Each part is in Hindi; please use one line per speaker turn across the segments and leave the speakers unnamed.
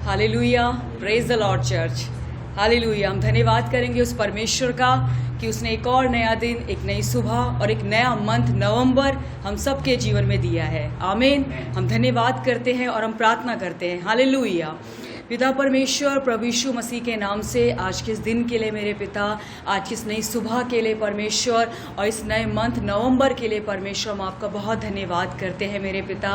Hallelujah, praise the Lord church. Hallelujah. हम धन्यवाद करेंगे उस परमेश्वर का कि उसने एक और नया दिन, एक नई सुबह और एक नया मंथ नवंबर हम सबके जीवन में दिया है। आमीन। हम धन्यवाद करते हैं और हम प्रार्थना करते हैं। हालेलुया। पिता परमेश्वर, प्रभु यीशु मसीह के नाम से आज के इस दिन के लिए मेरे पिता, आज की इस नई सुबह के लिए परमेश्वर और इस नए मंथ नवंबर के लिए परमेश्वर, हम आपका बहुत धन्यवाद करते हैं मेरे पिता।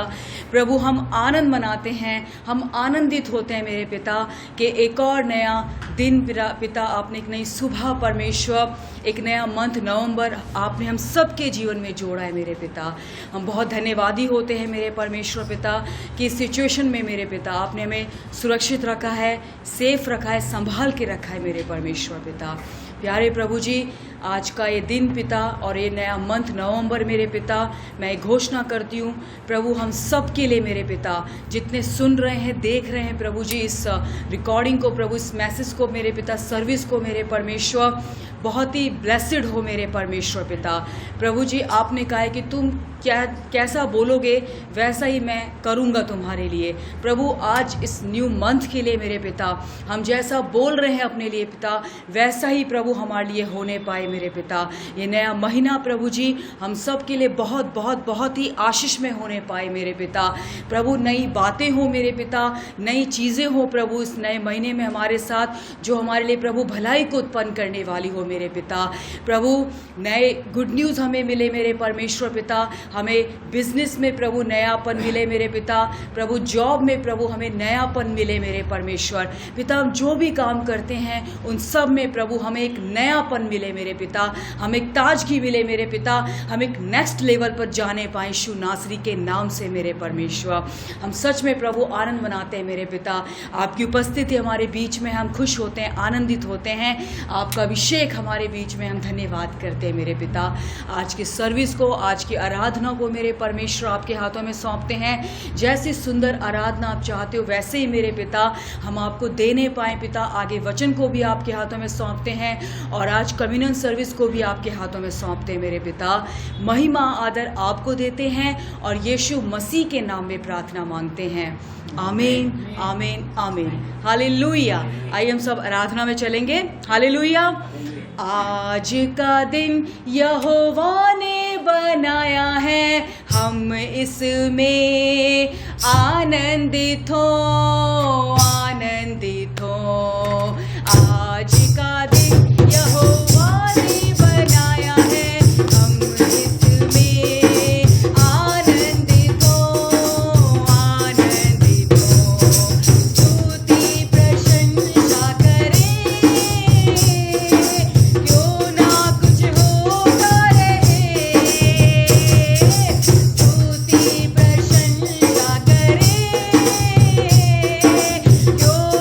प्रभु, हम आनंद मनाते हैं, हम आनंदित होते हैं मेरे पिता कि एक और नया दिन पिता आपने एक नई सुबह परमेश्वर, एक नया मंथ नवंबर आपने हम सबके जीवन में जोड़ा है मेरे पिता। हम बहुत धन्यवादी होते हैं मेरे परमेश्वर पिता कि इस सिचुएशन में मेरे पिता आपने हमें सुरक्षित रखा है, सेफ रखा है, संभाल के रखा है मेरे परमेश्वर पिता। प्यारे प्रभु जी, आज का ये दिन पिता और ये नया मंथ नवंबर मेरे पिता, मैं घोषणा करती हूँ प्रभु हम सब के लिए मेरे पिता, जितने सुन रहे हैं, देख रहे हैं प्रभु जी इस रिकॉर्डिंग को, प्रभु इस मैसेज को मेरे पिता, सर्विस को मेरे परमेश्वर, बहुत ही ब्लेसिड हो मेरे परमेश्वर पिता। प्रभु जी, आपने कहा है कि तुम कैसा बोलोगे वैसा ही मैं करूँगा तुम्हारे लिए। प्रभु, आज इस न्यू मंथ के लिए मेरे पिता, हम जैसा बोल रहे हैं अपने लिए पिता, वैसा ही प्रभु हमारे लिए होने पाए मेरे पिता। ये नया महीना प्रभु जी हम सब के लिए बहुत बहुत बहुत ही आशीष में होने पाए मेरे पिता। प्रभु, नई बातें हो मेरे पिता, नई चीज़ें हो प्रभु इस नए महीने में हमारे साथ, जो हमारे लिए प्रभु भलाई को उत्पन्न करने वाली हो मेरे पिता। प्रभु, नए गुड न्यूज़ हमें मिले मेरे परमेश्वर पिता, हमें बिजनेस में प्रभु नयापन मिले मेरे पिता। प्रभु, जॉब में प्रभु हमें नयापन मिले मेरे परमेश्वर पिता। हम जो भी काम करते हैं उन सब में प्रभु हमें एक नयापन मिले मेरे पिता, हमें एक ताजगी मिले मेरे पिता, हम एक नेक्स्ट लेवल पर जाने पाए यीशु नासरी के नाम से मेरे परमेश्वर। हम सच में प्रभु आनंद मनाते हैं मेरे पिता, आपकी उपस्थिति हमारे बीच में, हम खुश होते हैं, आनंदित होते हैं, आपका अभिषेक हमारे बीच में, हम धन्यवाद करते हैं मेरे पिता। आज की सर्विस को, आज की आराधना को मेरे परमेश्वर आपके हाथों में सौंपते हैं। जैसी सुंदर आराधना आप चाहते हो वैसे ही मेरे पिता हम आपको देने पाए पिता। आगे वचन को भी आपके हाथों में सौंपते हैं और आज कम्युनियन सर्विस को भी आपके हाथों में सौंपते हैं मेरे पिता। महिमा आदर आपको देते हैं और यीशु मसीह के नाम में प्रार्थना मांगते हैं। आमीन, आमीन, आमीन। हालेलुया। आइए हम सब आराधना में चलेंगे। हालेलुया। आज का दिन यहोवा ने बनाया है, हम इसमें आनंदित हो, आनंदित हो। आज का दिन यहोवा ने बनाया है, हम इसमें आनंदित हो, आनंदित हो। स्तुति प्रशंसा करें, क्यों ना कुछ होता रहे। स्तुति प्रशंसा करें, क्यों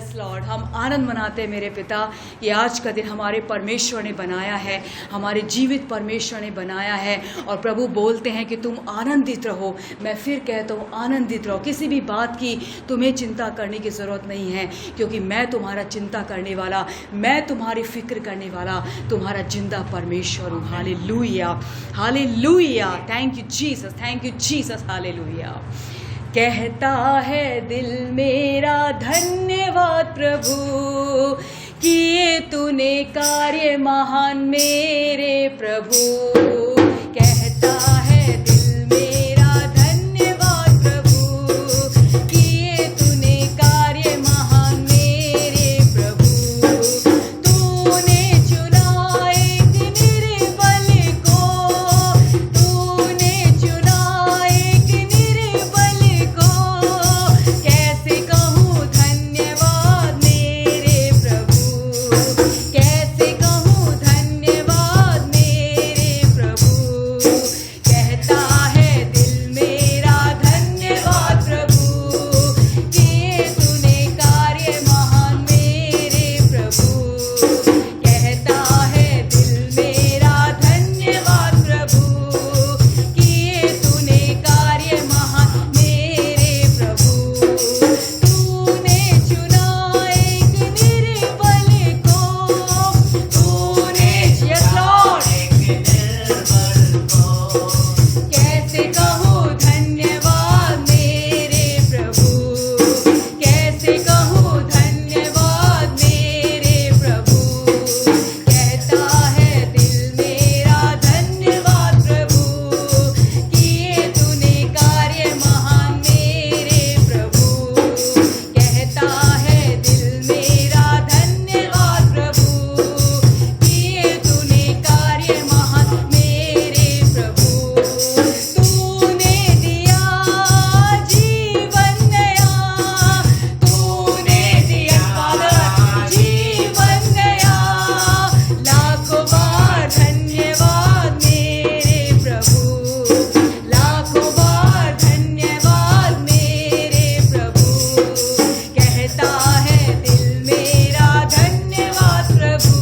यस लॉर्ड, हम आनंद मनाते हैं मेरे पिता कि आज का दिन हमारे परमेश्वर ने बनाया है, हमारे जीवित परमेश्वर ने बनाया है। और प्रभु बोलते हैं कि तुम आनंदित रहो। मैं फिर कहता हूँ आनंदित रहो। किसी भी बात की तुम्हें चिंता करने की ज़रूरत नहीं है, क्योंकि मैं तुम्हारा चिंता करने वाला, मैं तुम्हारी फिक्र करने वाला तुम्हारा जिंदा परमेश्वर हूँ। Hallelujah, hallelujah, thank you Jesus, thank you Jesus, hallelujah. कहता है दिल मेरा धन्यवाद प्रभु, किए तूने कार्य महान मेरे प्रभु। कहता है दिल मेरा धन्यवाद प्रभु, किए तूने कार्य महान मेरे प्रभु। तूने चुना एक निर्बल को, तूने चुना एक निर्बल को। कैसे कहूँ धन्यवाद मेरे प्रभु, कैसे कहूँ धन्यवाद मेरे प्रभु। कहता है दिल मेरा धन्यवाद प्रभु, किए तूने कार्य महान मेरे प्रभु। कहता है दिल मेरा धन्यवाद प्रभु, किए तूने कार्य महान मेरे प्रभु। तूने चुना एक निर्बल को, तूने यस लॉर्ड, कैसे कहूँ धन्यवाद मेरे प्रभु, कैसे कहूँ धन्यवाद मेरे प्रभु। कहता है दिल मेरा धन्यवाद प्रभु, किए तूने कार्य महान मेरे प्रभु। कहता है दिल मेरा धन्यवाद प्रभु, किए तूने कार्य महान मेरे प्रभु। तूने दिया जीवन नया, तूने दिया फादर जीवन नया। लाखों बार धन्यवाद मेरे प्रभु, लाखों बार धन्यवाद मेरे प्रभु। कहता है दिल मेरा धन्यवाद प्रभु,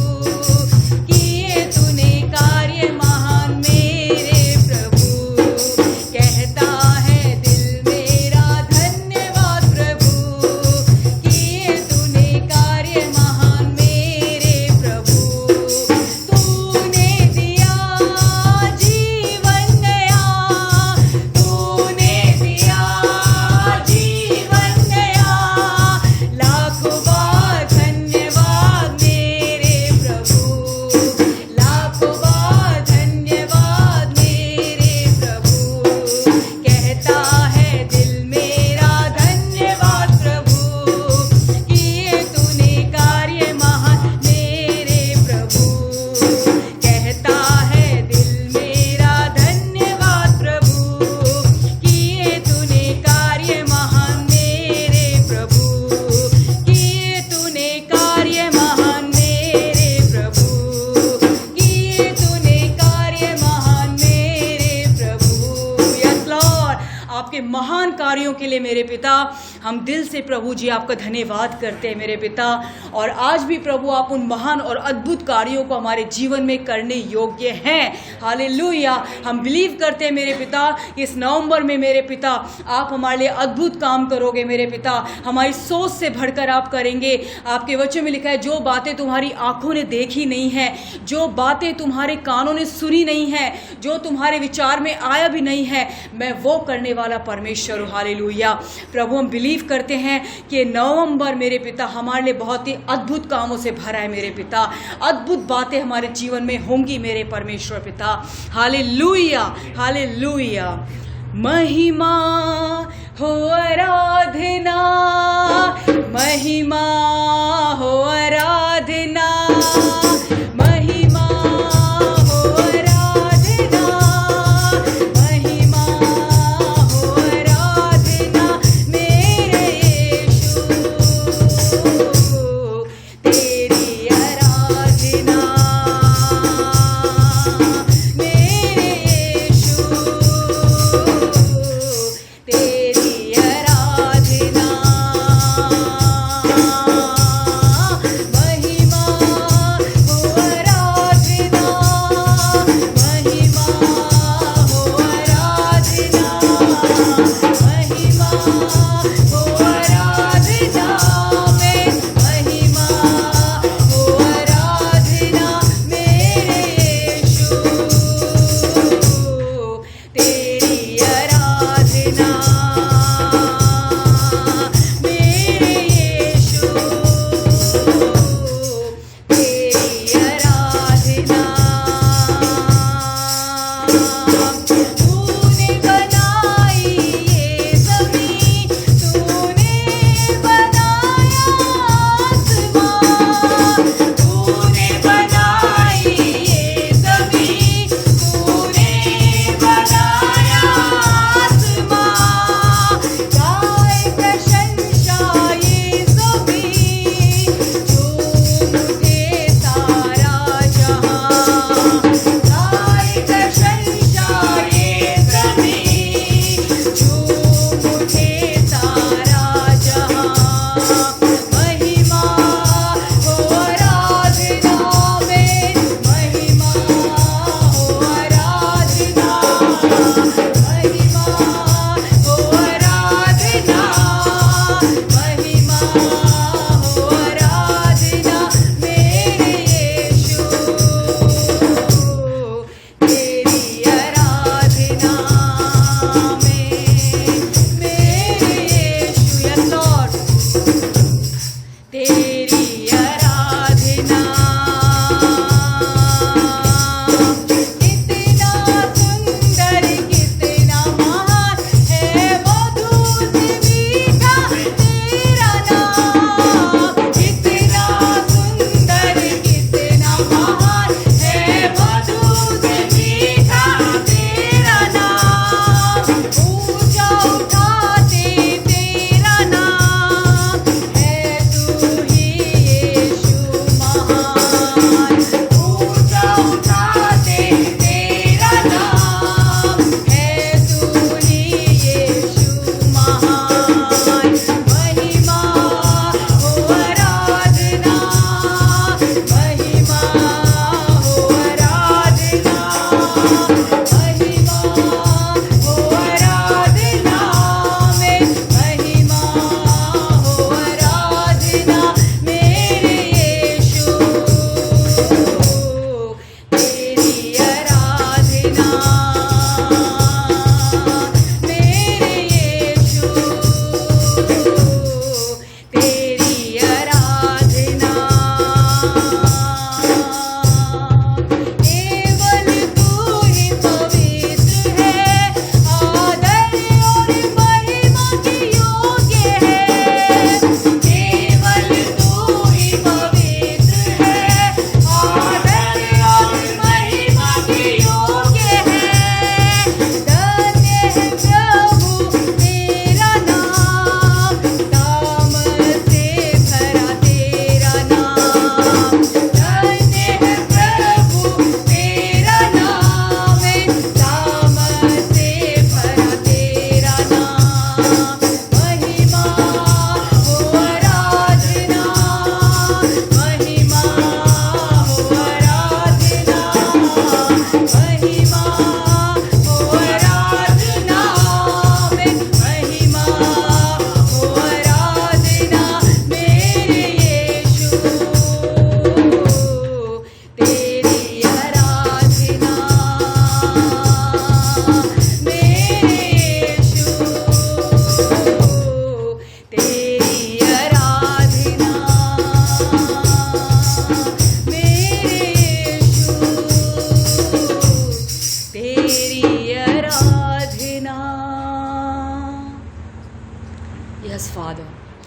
किए तूने कार्य महान मेरे प्रभु। कहता है दिल मेरा धन्यवाद प्रभु, किए तूने कार्य महान मेरे प्रभु। तूने दिया जीवन नया, तूने दिया जीवन नया। लाखों बार धन्यवाद मेरे प्रभु, लाखों बार धन्यवाद मेरे प्रभु। कहता है दिल मेरा धन्यवाद प्रभु, किए तूने कार्य महान मेरे प्रभु। कहता है दिल मेरा धन्यवाद प्रभु, किए तूने कार्य महान मेरे प्रभु। किए तूने कार्य महान मेरे प्रभु, किए तूने कार्य महान मेरे प्रभु। यस लॉर्ड, आपके महान कार्यों के लिए मेरे पिता हम दिल से प्रभु जी आपका धन्यवाद करते हैं मेरे पिता। और आज भी प्रभु आप उन महान और अद्भुत कार्यों को हमारे जीवन में करने योग्य हैं। हालेलुया, हम बिलीव करते हैं मेरे पिता, इस नवंबर में मेरे पिता आप हमारे लिए अद्भुत काम करोगे मेरे पिता। हमारी सोच से बढ़कर आप करेंगे। आपके वचन में लिखा है जो बातें तुम्हारी आंखों ने देखी नहीं है, जो बातें तुम्हारे कानों ने सुनी नहीं है, जो तुम्हारे विचार में आया भी नहीं है, मैं वो करने वाला परमेश्वर हूँ। हालेलुया प्रभु, हम बिलीव करते हैं कि नवंबर मेरे पिता हमारे लिए बहुत ही अद्भुत कामों से भरा है मेरे पिता। अद्भुत बातें हमारे जीवन में होंगी मेरे परमेश्वर पिता। Hallelujah, hallelujah. महिमा हो आराधना, महिमा हो आराधना, महिमा हो आराधना, महिमा हो आराधना मेरे यीशु। तेरी आराधना मेरे यीशु, तेरी आराधना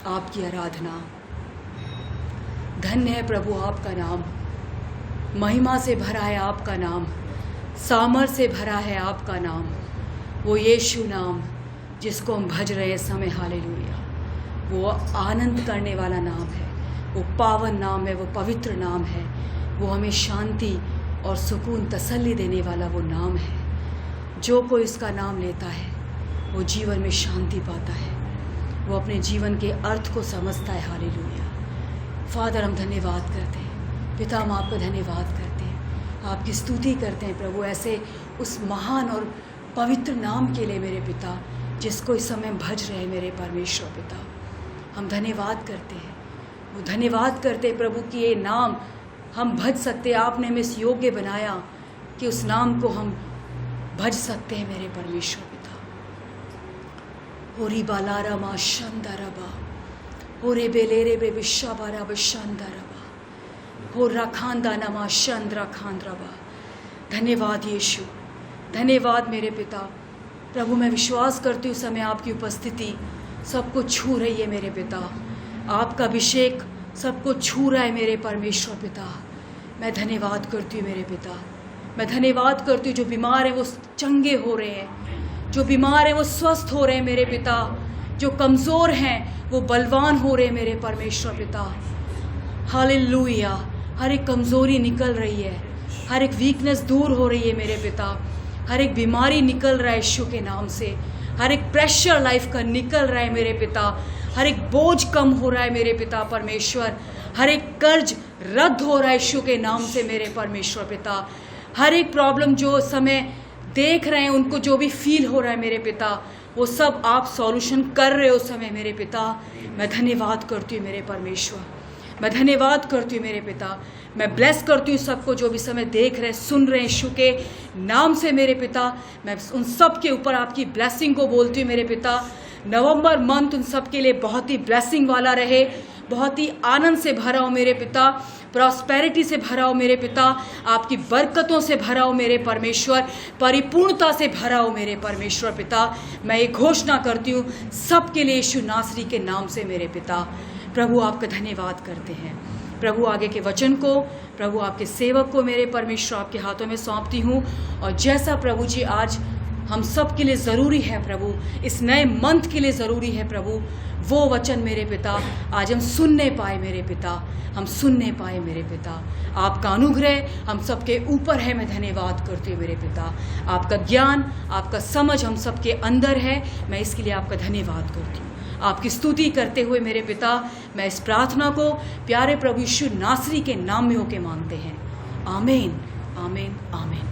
आपकी आराधना। धन्य है प्रभु आपका नाम, महिमा से भरा है आपका नाम, सामर्थ से भरा है आपका नाम, वो यीशु नाम जिसको हम भज रहे हैं समय। हालेलुया। वो आनंद करने वाला नाम है, वो पावन नाम है, वो पवित्र नाम है, वो हमें शांति और सुकून तसल्ली देने वाला वो नाम है। जो कोई उसका नाम लेता है वो जीवन में शांति पाता है, वो अपने जीवन के अर्थ को समझता है। हालेलुया। फादर, हम धन्यवाद करते हैं, पिता हम आपका धन्यवाद करते हैं, आपकी स्तुति करते हैं प्रभु, ऐसे उस महान और पवित्र नाम के लिए मेरे पिता, जिसको इस समय भज रहे हैं मेरे परमेश्वर पिता। हम धन्यवाद करते हैं, वो धन्यवाद करते हैं प्रभु कि ये नाम हम भज सकते हैं। आपने हमें इस योग्य बनाया कि उस नाम को हम भज सकते हैं मेरे परमेश्वर पिता। होरी बालारा मा शंदरबा, होरे बेलेरे बे विशाबारा बशंदरबा, हो रखांदा नमा शंद्रा खांद्रबा। धन्यवाद यीशु, धन्यवाद मेरे पिता। प्रभु मैं विश्वास करती हूँ समय आपकी उपस्थिति सबको छू रही है मेरे पिता, आपका अभिषेक सबको छू रहा है मेरे परमेश्वर पिता। मैं धन्यवाद करती हूँ मेरे पिता, मैं धन्यवाद करती हूँ। जो बीमार हैं वो चंगे हो रहे हैं, जो बीमार हैं वो स्वस्थ हो रहे हैं मेरे पिता, जो कमज़ोर हैं वो बलवान हो रहे हैं मेरे परमेश्वर पिता। हालेलुया। हर एक कमज़ोरी निकल रही है, हर एक वीकनेस दूर हो रही है मेरे पिता, हर एक बीमारी निकल रहा है यीशु के नाम से, हर एक प्रेशर लाइफ का निकल रहा है मेरे पिता, हर एक बोझ कम हो रहा है मेरे पिता परमेश्वर, हर एक कर्ज रद्द हो रहा है यीशु के नाम से मेरे परमेश्वर पिता। हर एक प्रॉब्लम जो समय देख रहे हैं, उनको जो भी फील हो रहा है मेरे पिता, वो सब आप सॉल्यूशन कर रहे हो समय मेरे पिता। मैं धन्यवाद करती हूँ मेरे परमेश्वर, मैं धन्यवाद करती हूँ मेरे पिता। मैं ब्लेस करती हूँ सबको जो भी समय देख रहे सुन रहे हैं यीशु के नाम से मेरे पिता। मैं उन सब के ऊपर आपकी ब्लेसिंग को बोलती हूँ मेरे पिता। नवंबर मंथ उन सब के लिए बहुत ही ब्लेसिंग वाला रहे, बहुत ही आनंद से भरा हो मेरे पिता, प्रॉस्पेरिटी से भरा हो मेरे पिता, आपकी बरकतों से भरा हो मेरे परमेश्वर, परिपूर्णता से भरा हो मेरे परमेश्वर पिता। मैं ये घोषणा करती हूँ सबके लिए यीशु नासरी के नाम से मेरे पिता। प्रभु आपका धन्यवाद करते हैं। प्रभु आगे के वचन को, प्रभु आपके सेवक को मेरे परमेश्वर आपके हाथों में सौंपती हूँ। और जैसा प्रभु जी आज हम सब के लिए ज़रूरी है प्रभु, इस नए मंथ के लिए ज़रूरी है प्रभु, वो वचन मेरे पिता आज हम सुनने पाए मेरे पिता, हम सुनने पाए मेरे पिता। आपका अनुग्रह हम सबके ऊपर है, मैं धन्यवाद करती हूँ मेरे पिता। आपका ज्ञान, आपका समझ हम सबके अंदर है, मैं इसके लिए आपका धन्यवाद करती हूँ। आपकी स्तुति करते हुए मेरे पिता, मैं इस प्रार्थना को प्यारे प्रभु यीशु नासरी के नाम में होके मांगते हैं। आमीन, आमीन, आमीन।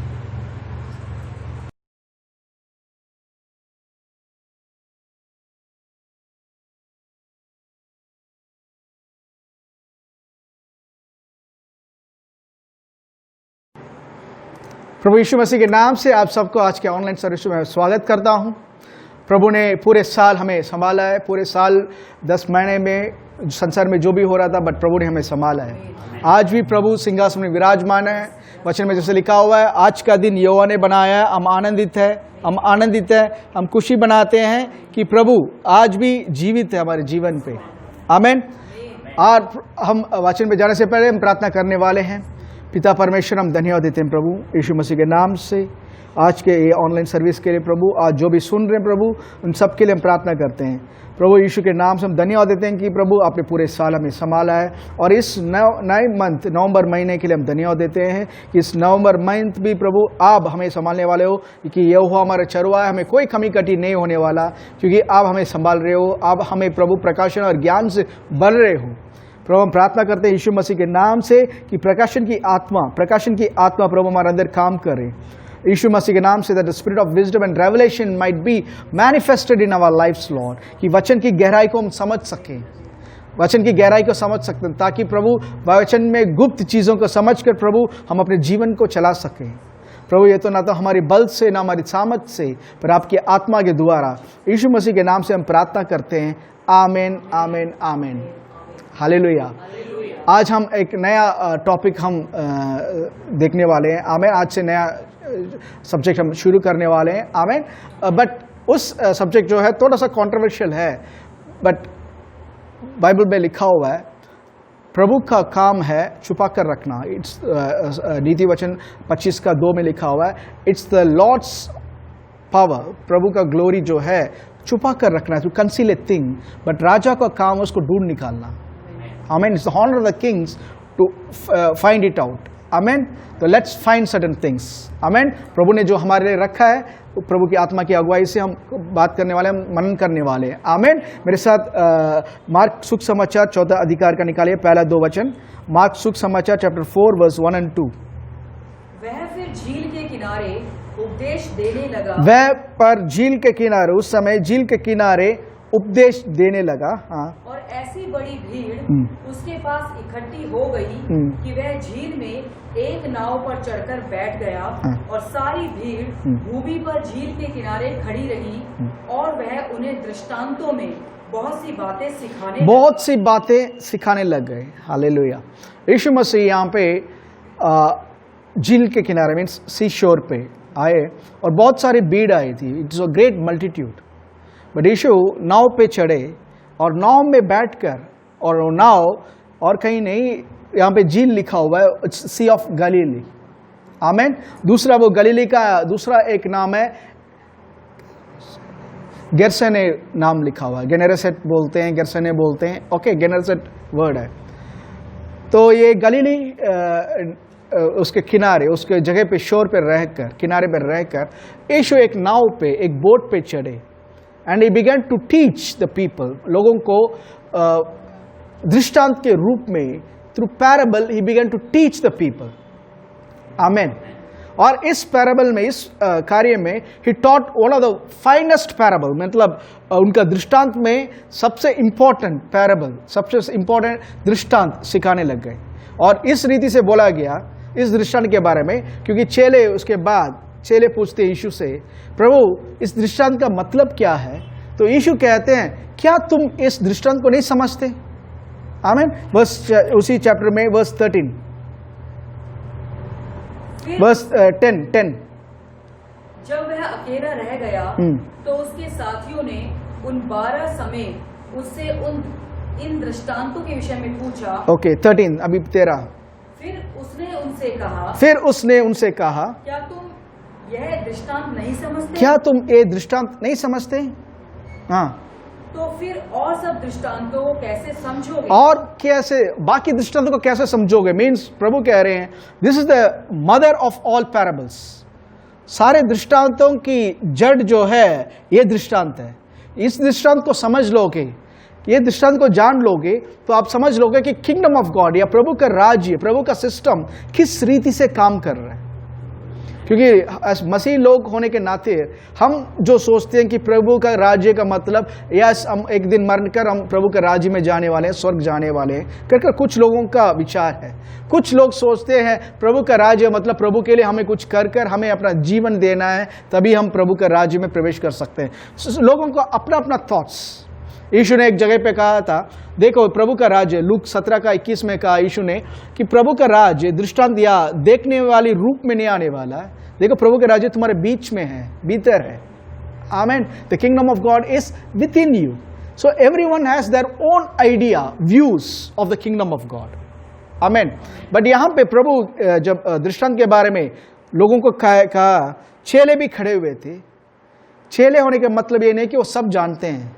प्रभु यीशु मसीह के नाम से आप सबको आज के ऑनलाइन सर्विस में स्वागत करता हूं। प्रभु ने पूरे साल हमें संभाला है, पूरे साल 10 महीने में संसार में जो भी हो रहा था, बट प्रभु ने हमें संभाला है। आज भी प्रभु सिंहासन में विराजमान है। वचन में जैसे लिखा हुआ है, आज का दिन यहोवा ने बनाया है, हम आनंदित है, हम आनंदित है, हम खुशी बनाते हैं कि प्रभु आज भी जीवित है हमारे जीवन पे। आमीन। और हम वचन में जाने से पहले हम प्रार्थना करने वाले हैं। पिता परमेश्वर, हम धन्यवाद देते हैं प्रभु यीशु मसीह के नाम से आज के ये ऑनलाइन सर्विस के लिए प्रभु, आज जो भी सुन रहे हैं प्रभु, उन सब के लिए हम प्रार्थना करते हैं। प्रभु यीशु के नाम से हम धन्यवाद देते हैं कि प्रभु आपने पूरे साल हमें संभाला है। और इस नए मंथ नवंबर महीने के लिए हम धन्यवाद देते हैं कि इस नवंबर मंथ भी प्रभु आप हमें संभालने वाले हो, कि ये हुआ हमारा चरवा है, हमें कोई कमी कटी नहीं होने वाला, क्योंकि आप हमें संभाल रहे हो, आप हमें प्रभु प्रकाशन और ज्ञान से भर रहे हो। प्रभु हम प्रार्थना करते हैं यीशु मसीह के नाम से कि प्रकाशन की आत्मा प्रभु हमारे अंदर काम करे यीशु मसीह के नाम से, that the spirit of wisdom and revelation might be manifested in our lifes lord, कि वचन की गहराई को हम समझ सकें, वचन की गहराई को समझ सकते हैं, ताकि प्रभु वचन में गुप्त चीज़ों को समझकर प्रभु हम अपने जीवन को चला सकें। प्रभु ये तो ना तो हमारे बल से, ना हमारी सामर्थ से, पर आपकी आत्मा के द्वारा यीशु मसीह के नाम से हम प्रार्थना करते हैं। आमीन, आमीन, आमीन। हालेलुया। आज हम एक नया टॉपिक हम देखने वाले हैं। आमीन। आज से नया सब्जेक्ट हम शुरू करने वाले हैं। आमीन। बट उस सब्जेक्ट जो है थोड़ा सा कंट्रोवर्शियल है, बट बाइबल में लिखा हुआ है, प्रभु का काम है छुपा कर रखना। इट्स नीति वचन 25 का 2 में लिखा हुआ है, इट्स द लॉर्ड्स पावर, प्रभु का ग्लोरी जो है छुपा कर रखना, to conceal a thing, but राजा का काम उसको ढूंढ निकालना। आमीन। It's the honour of the kings to find it out. आमीन। तो लेट्स फाइंड सर्टेन थिंग्स। आमीन। प्रभु ने जो हमारे लिए रखा है, प्रभु की आत्मा की अगुवाई से हम बात करने वाले, हम मनन करने वाले हैं। आमीन। मेरे साथ मार्क सुख समाचार 14 अधिकार का निकालिए, पहला 2 वचन। मार्क सुख समाचार चैप्टर 4 वर्स 1 और 2।
वह फिर झील के किनारे उपदेश देने लगा।
वह पर झील के किनारे, उस समय झील के किनारे उपदेश देने लगा। हाँ।
और ऐसी बड़ी भीड़ उसके पास इकट्ठी हो गई कि वह झील में एक नाव पर चढ़कर बैठ गया, और सारी भीड़ भूमि पर झील के किनारे खड़ी रही, और वह उन्हें दृष्टांतों में बहुत सी बातें सिखाने लग गए। हालेलुया। यीशु मसीह यहाँ पे झील के किनारे मीन्स सी शोर पे आए, और बहुत सारी भीड़ आई थी। It's a great multitude. But Yeshu नाव पे चढ़े, और नाव में बैठकर, और नाव और कहीं नहीं, यहाँ पे झील लिखा हुआ है, सी ऑफ गलीली। आमेन। दूसरा वो गलीली का दूसरा एक नाम है गेरसेने, नाम लिखा हुआ है। गेनेरेसेट बोलते हैं, गेरसेने बोलते हैं। ओके, गेनेरेसेट वर्ड है। तो ये गलीली उसके किनारे, उसके जगह पे शोर पे रहकर, किनारे पे रहकर यीशु एक नाव पे, एक बोट पे चढ़े, and he began to teach the people, लोगों को दृष्टांत के रूप में, through parable he began to teach the people. Amen. और इस पैराबल में, इस कार्य में he taught one of the finest parable, मतलब उनका दृष्टांत में सबसे इंपॉर्टेंट पैराबल, सबसे इंपॉर्टेंट दृष्टांत सिखाने लग गए। और इस रीति से बोला गया इस दृष्टांत के बारे में, क्योंकि चेले, उसके बाद चेले पूछते यीशु से, प्रभु इस दृष्टांत का मतलब क्या है? तो यीशु कहते हैं, क्या तुम इस दृष्टांत को नहीं समझते? आमीन। बस उसी चैप्टर में वर्स 13, वर्स 10। जब वह अकेला रह गया तो उसके साथियों ने उन 12 समेत उससे इन दृष्टांतों के विषय में पूछा।
ओके, 13, अभी 13।
फिर उसने उनसे कहा, क्या तुम यह दृष्टांत नहीं समझते?
क्या तुम ये दृष्टांत नहीं समझते? हाँ।
तो फिर और सब दृष्टांतों को कैसे समझोगे?
और कैसे बाकी दृष्टांतों को कैसे समझोगे? मीन्स प्रभु कह रहे हैं, this is the mother of all parables. सारे दृष्टांतों की जड़ जो है ये दृष्टांत है। इस दृष्टांत को समझ लोगे, ये दृष्टांत को जान लोगे, तो आप समझ लोगे कि किंगडम ऑफ गॉड या प्रभु का राज्य, प्रभु का सिस्टम किस रीति से काम कर रहा है। क्योंकि मसीह लोग होने के नाते हम जो सोचते हैं कि प्रभु का राज्य का मतलब, यस हम एक दिन मरकर हम प्रभु के राज्य में जाने वाले हैं, स्वर्ग जाने वाले हैं, करके कुछ लोगों का विचार है। कुछ लोग सोचते हैं प्रभु का राज्य मतलब प्रभु के लिए हमें कुछ कर हमें अपना जीवन देना है, तभी हम प्रभु के राज्य में प्रवेश कर सकते हैं। लोगों को अपना अपना थॉट्स। यीशु ने एक जगह पे कहा था, देखो प्रभु का राज्य, लूक 17 का 21 में कहा यीशु ने कि प्रभु का राज्य दृष्टांत या देखने वाली रूप में नहीं आने वाला है। देखो प्रभु का राज्य तुम्हारे बीच में है, भीतर है। Amen. The kingdom of God is within you. So everyone has their own idea, views of the kingdom of God. Amen. But यहाँ पे प्रभु जब दृष्टांत के बारे में लोगों को कहा, चेले भी खड़े हुए थे। चेले होने का मतलब ये नहीं कि वो सब जानते हैं,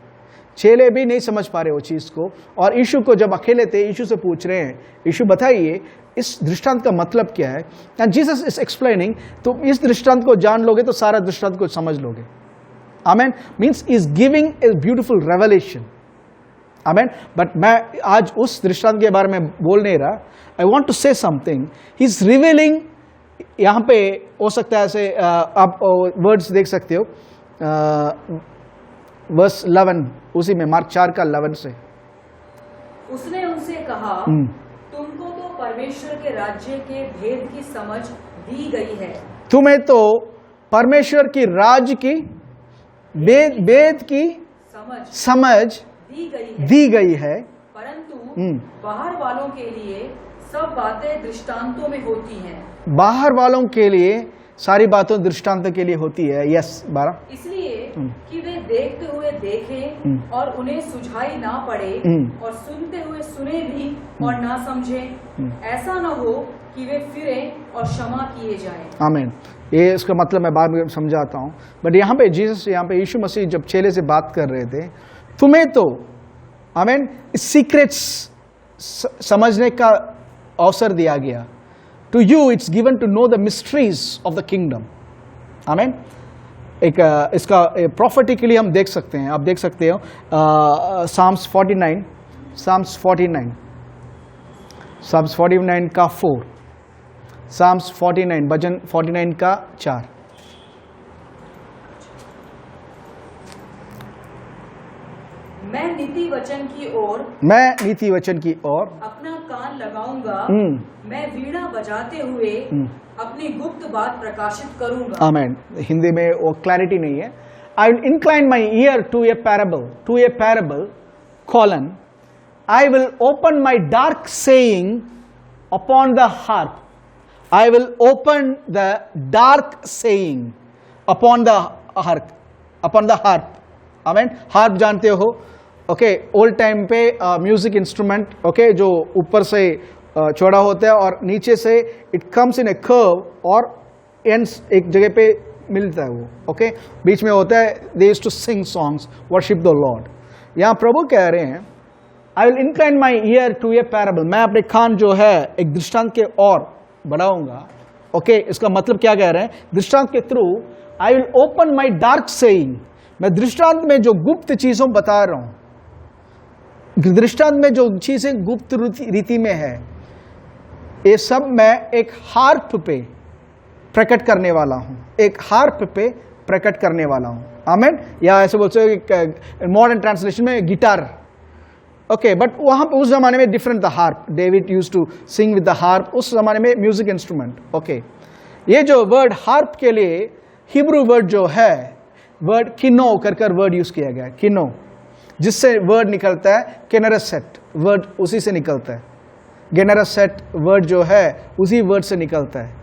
चेले भी नहीं समझ पा रहे वो चीज़ को। और यीशु को जब अकेले थे, यीशु से पूछ रहे हैं, यीशु बताइए इस दृष्टांत का मतलब क्या है? And Jesus is explaining. तो इस दृष्टांत को जान लोगे तो सारा दृष्टांत को समझ लोगे। Amen. Means is giving a beautiful revelation. Amen. But मैं आज उस दृष्टांत के बारे में बोल नहीं रहा। I want to say something. He is revealing. यहाँ पे हो सकता है ऐसे आप वर्ड्स देख सकते हो, वर्स 11 उसी में, मार्क 4 का 11 से।
उसने उनसे कहा, तुमको तो परमेश्वर के राज्य के भेद की समझ दी गई है। तुम्हें तो परमेश्वर की राज्य की भेद की समझ दी गई है। परंतु बाहर वालों के लिए सब बातें दृष्टांतों में होती हैं। बाहर वालों के लिए सारी बातें दृष्टांतों के लिए होती है। यस 12। इसलिए कि वे देखते हुए देखें और उन्हें सुझाई ना पड़े और सुनते हुए सुने भी और ना समझे, ऐसा ना हो कि वे फिरे और क्षमा किए जाएं।
आमीन। ये इसका मतलब मैं बाद में समझाता हूँ, बट यहाँ पे जीसस, यहाँ पे यीशु मसीह जब चेले से बात कर रहे थे, तुम्हें तो आमीन सीक्रेट्स समझने का अवसर दिया गया। To you it's given to know the mysteries of the kingdom. आमीन। एक इसका प्रॉफिटिकली हम देख सकते हैं, आप देख सकते हो साम्स 49 का 4, साम्स 49 भजन 49 का 4।
मैं नीति वचन की ओर अपना कान लगाऊंगा, मैं वीणा बजाते हुए अपनी गुप्त बात प्रकाशित करूंगा।
आमीन। हिंदी में वो क्लैरिटी नहीं है। I will incline my ear to a parable colon, I will open my dark saying upon the harp. I will open the dark saying upon the harp. Amen. Harp जानते हो, ओके, ओल्ड टाइम पे म्यूजिक इंस्ट्रूमेंट, ओके, जो ऊपर से चौड़ा होता है और नीचे से it comes in A curve और एंड्स एक जगह पे मिलता है वो, ओके, बीच में होता है। They used to sing songs, worship the lord. यहाँ प्रभु कह रहे हैं, I will incline my ear to a parable, मैं अपने कान जो है एक दृष्टांत के और बढ़ाऊंगा। ओके, इसका मतलब क्या कह रहे हैं? दृष्टांत के through I will open my dark saying, मैं दृष्टांत में जो गुप्त चीजों बता रहा हूं, दृष्टांत में जो चीजें गुप्त रीति में है, ये सब मैं एक हार्प पे प्रकट करने वाला हूं, एक हार्प पे प्रकट करने वाला हूं। आमीन। या ऐसे बोल सकते मॉडर्न ट्रांसलेशन में गिटार, ओके, बट वहां पे उस जमाने में डिफरेंट था। Harp, David used to sing with the harp, उस जमाने में म्यूजिक इंस्ट्रूमेंट। ओके, ये जो वर्ड हार्प के लिए हिब्रू वर्ड जो है, वर्ड किनो कर वर्ड यूज किया गया, किनो, जिससे वर्ड निकलता है केनरसेट, वर्ड उसी से निकलता है। गेनरसेट वर्ड जो है उसी वर्ड से निकलता है।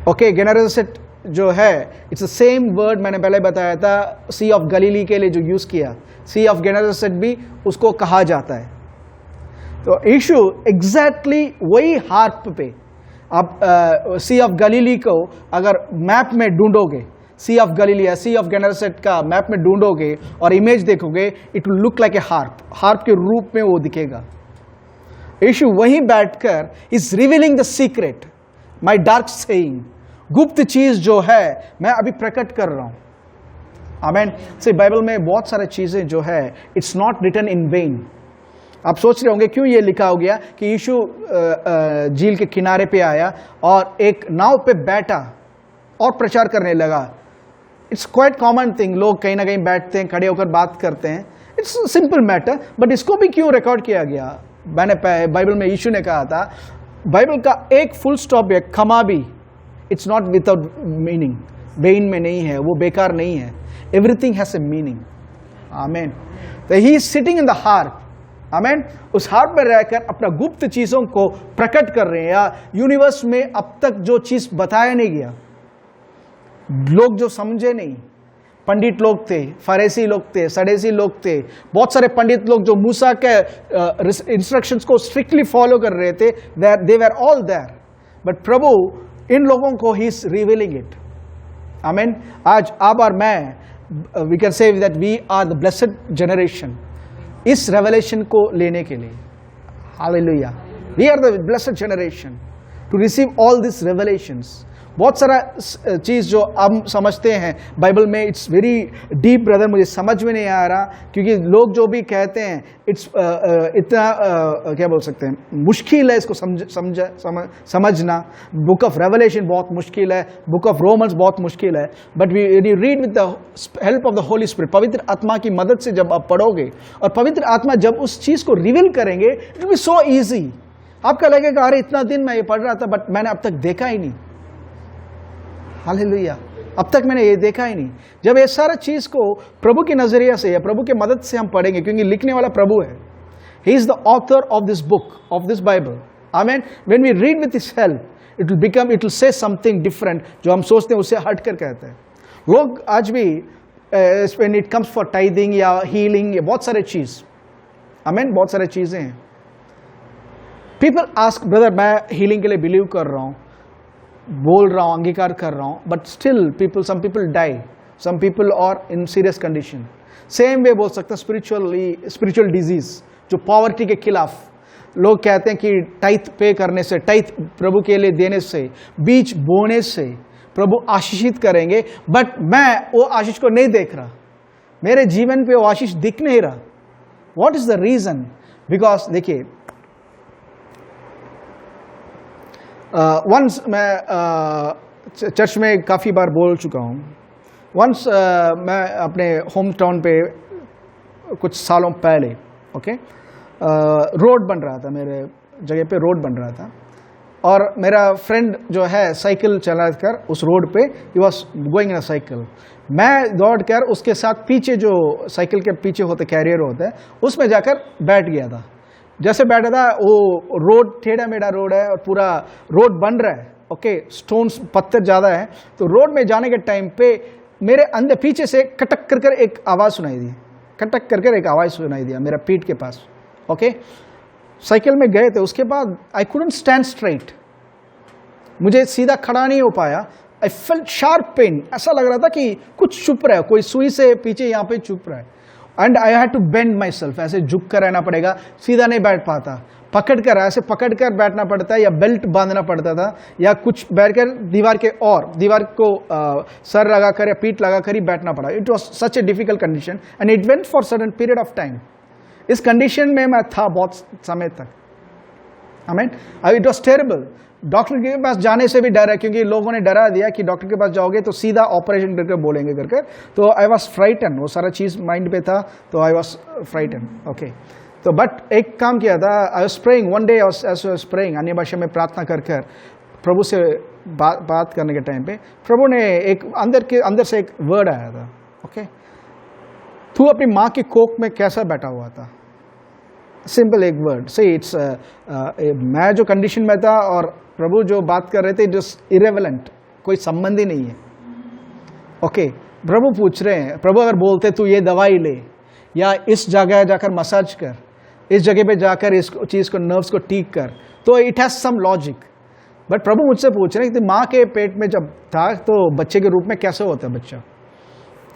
ओके, गेनरसेट जो है इट्स द सेम वर्ड मैंने पहले बताया था सी ऑफ गलीली के लिए जो यूज किया, सी ऑफ गेनरसेट भी उसको कहा जाता है। तो यीशु एग्जैक्टली वही हार्प पे, आप सी ऑफ गलीली को अगर मैप में ढूंढोगे, सी ऑफ गलीली या सी ऑफ गेनरसेट का मैप में ढूंढोगे और इमेज देखोगे, it will look like a harp, harp के रूप में वो दिखेगा। यीशु वहीं बैठकर is revealing the secret, my dark saying, गुप्त चीज जो है मैं अभी प्रकट कर रहा हूं। आमीन। से बाइबल में बहुत सारी चीजें जो है it's not written in vain. आप सोच रहे होंगे क्यों ये लिखा हो गया कि यीशु झील के किनारे पे आया और एक नाव पे बैठा और प्रचार करने लगा। इट्स क्वाइट कॉमन थिंग, लोग कहीं ना कहीं बैठते हैं, खड़े होकर बात करते हैं, इट्स सिंपल मैटर, बट इसको भी क्यों रिकॉर्ड किया गया? मैंने बाइबल में यीशु ने कहा था, बाइबल का एक फुल स्टॉप है, खमा भी, इट्स नॉट विदाउट मीनिंग, बेइन में नहीं है, वो बेकार नहीं है, एवरीथिंग हैज ए मीनिंग। आमीन। तो he is sitting in the harp. आमीन। उस हार्प में रहकर अपना गुप्त चीजों को प्रकट कर रहे हैं, या यूनिवर्स में अब तक जो चीज बताया नहीं गया, लोग जो समझे नहीं, पंडित लोग थे, फरीसी लोग थे, सडूसी लोग थे, बहुत सारे पंडित लोग जो मूसा के इंस्ट्रक्शंस को स्ट्रिक्टली फॉलो कर रहे थे, दे वर ऑल देयर, बट प्रभु इन लोगों को ही इज रिवीलिंग इट। आमीन। आज आप और मैं, we can say that we are the blessed generation, इस रेवलेशन को लेने के लिए। हालेलुया। We are the blessed generation to receive all this revelations. बहुत सारा चीज़ जो हम समझते हैं बाइबल में, इट्स वेरी डीप ब्रदर, मुझे समझ में नहीं आ रहा, क्योंकि लोग जो भी कहते हैं इट्स इतना क्या बोल सकते हैं, मुश्किल है इसको समझना। बुक ऑफ रेवलेशन बहुत मुश्किल है, बुक ऑफ रोमन्स बहुत मुश्किल है, but we you read with the help of the Holi spirit, पवित्र आत्मा की मदद से जब आप पढ़ोगे और पवित्र आत्मा जब उस चीज़ को रिवील करेंगे, it will be so easy. आपका लगेगा अरे इतना दिन मैं ये पढ़ रहा था बट मैंने अब तक देखा ही नहीं। हालेलुया। अब तक मैंने ये देखा ही नहीं। जब ये सारा चीज को प्रभु के नजरिया से या प्रभु के मदद से हम पढ़ेंगे, क्योंकि लिखने वाला प्रभु है, he is the author of this book, of this Bible. आमीन। When we read with his help, it will say something different, जो हम सोचते हैं उससे हट कर कहते हैं। लोग आज भी व्हेन इट कम्स फॉर टाइदिंग या हीलिंग, बहुत सारे चीज़, आमीन, बहुत सारे चीज़ें हैं. पीपल आस्क, ब्रदर मैं हीलिंग के लिए बिलीव कर रहा हूँ, बोल रहा हूँ, अंगीकार कर रहा हूँ, but still some people die, some people are in serious condition. Same way बोल सकते हैं स्पिरिचुअल डिजीज, जो पॉवर्टी के खिलाफ लोग कहते हैं कि टाइथ पे करने से, टाइथ प्रभु के लिए देने से, बीज बोने से प्रभु आशीषित करेंगे, बट मैं वो आशीष को नहीं देख रहा, मेरे जीवन पे वो आशीष दिख नहीं रहा. What is the reason? Because देखिए, वंस मैं चर्च में काफ़ी बार बोल चुका हूँ. वंस मैं अपने होम टाउन पे कुछ सालों पहले, ओके, रोड बन रहा था, मेरे जगह पे रोड बन रहा था, और मेरा फ्रेंड जो है साइकिल चला कर उस रोड पे, he was going in a cycle, मैं दौड़ कर उसके साथ पीछे, जो साइकिल के पीछे होते कैरियर होता है, उसमें जाकर बैठ गया था. जैसे बैठा था, वो रोड टेढ़ा मेढ़ा रोड है और पूरा रोड बन रहा है, ओके, स्टोन्स पत्थर ज़्यादा है, तो रोड में जाने के टाइम पे मेरे अंदर पीछे से कटक कर एक आवाज़ सुनाई दी, कटक कर एक आवाज़ सुनाई दिया मेरा पीठ के पास, ओके. साइकिल में गए थे, उसके बाद आई कुडंट स्टैंड स्ट्रेट, मुझे सीधा खड़ा नहीं हो पाया. आई फेल्ट शार्प पेन, ऐसा लग रहा था कि कुछ छुप रहा है, कोई सुई से पीछे यहाँ पे छुप रहा है. And I had to bend myself, ऐसे झुक कर रहना पड़ेगा, सीधा नहीं बैठ पाता, पकड़ कर, ऐसे पकड़ कर बैठना पड़ता है, या बेल्ट बांधना पड़ता था, या कुछ बैठकर दीवार को सर लगाकर या पीठ लगाकर ही बैठना पड़ा. It was such a difficult condition and it went for sudden period of time. इस कंडीशन में मैं था बहुत समय तक, आमीन. It was terrible. डॉक्टर के पास जाने से भी डर है, क्योंकि लोगों ने डरा दिया कि डॉक्टर के पास जाओगे तो सीधा ऑपरेशन करके बोलेंगे करके. तो आई वॉज फ्राइटन, वो सारा चीज़ माइंड पे था, तो आई वॉज फ्राइटन, ओके. तो बट एक काम किया था, I was praying one day, I was praying, अन्य भाषा में प्रार्थना कर प्रभु से बात करने के टाइम पे प्रभु ने एक अंदर से एक वर्ड आया था, ओके. तू अपनी माँ की कोख में कैसा बैठा हुआ था, सिंपल एक वर्ड से. इट्स मैं जो कंडीशन में था और प्रभु जो बात कर रहे थे, इट इज इरेलेवेंट, कोई संबंध ही नहीं है, ओके. प्रभु पूछ रहे हैं, प्रभु अगर बोलते तू ये दवाई ले, या इस जगह जाकर मसाज कर, इस जगह पे जाकर इस चीज़ को, नर्व्स को ठीक कर, तो it has some logic. But प्रभु मुझसे पूछ रहे हैं कि माँ के पेट में जब था तो बच्चे के रूप में कैसे होता है बच्चा.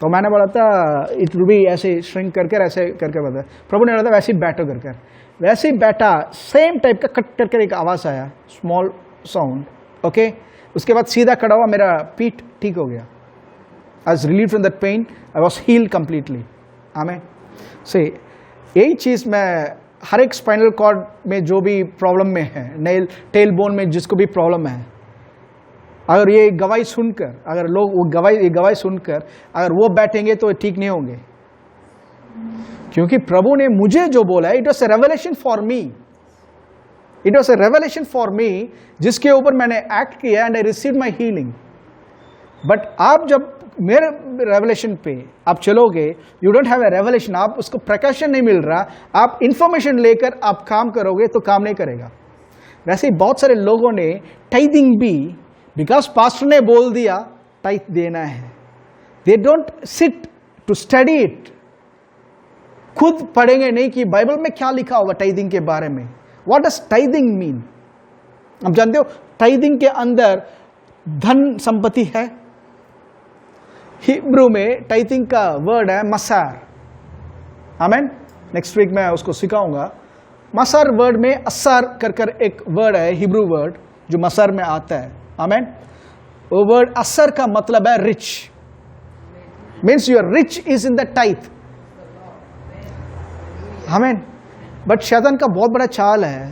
तो मैंने बोला था इट विल बी ऐसे श्रिंक करके, ऐसे करके बताया. प्रभु ने बोला था वैसे ही बैठो कर, वैसे ही बैठा, सेम टाइप का कट करके एक आवाज़ आया, स्मॉल साउंड, ओके. उसके बाद सीधा खड़ा हुआ, मेरा पीठ ठीक हो गया. I was relieved from that pain, I was healed completely, आमीन. से यही चीज़ मैं हर एक स्पाइनल कॉर्ड में जो भी प्रॉब्लम में है, टेल बोन में जिसको भी प्रॉब्लम है, अगर ये गवाही सुनकर, अगर लोग वो गवाही सुनकर अगर वो बैठेंगे तो ठीक नहीं होंगे, क्योंकि प्रभु ने मुझे जो बोला है, it was a revelation for me, it was a revelation for me, जिसके ऊपर मैंने एक्ट किया and I receive my healing. But आप जब मेरे रेवलेशन पे आप चलोगे, you don't have a revelation, आप उसको प्रकाशन नहीं मिल रहा, आप इंफॉर्मेशन लेकर आप काम करोगे तो काम नहीं करेगा. वैसे ही बहुत सारे लोगों ने टाइदिंग भी, बिकॉज पास्टर ने बोल दिया टाइथ देना है, they don't sit to study it, खुद पढ़ेंगे नहीं कि बाइबल में क्या लिखा होगा टाइदिंग के बारे में. What does tithing mean? आप जानते हो टाइदिंग के अंदर धन संपत्ति है. हिब्रू में टाइथिंग का वर्ड है मसार, आमीन. नेक्स्ट वीक मैं उसको सिखाऊंगा. मसार वर्ड में असार कर एक वर्ड है, हिब्रू वर्ड जो मसार में आता है, आमीन. वो वर्ड असर का मतलब है rich, means your rich is in the tithe, आमीन. बट शैतान का बहुत बड़ा चाल है,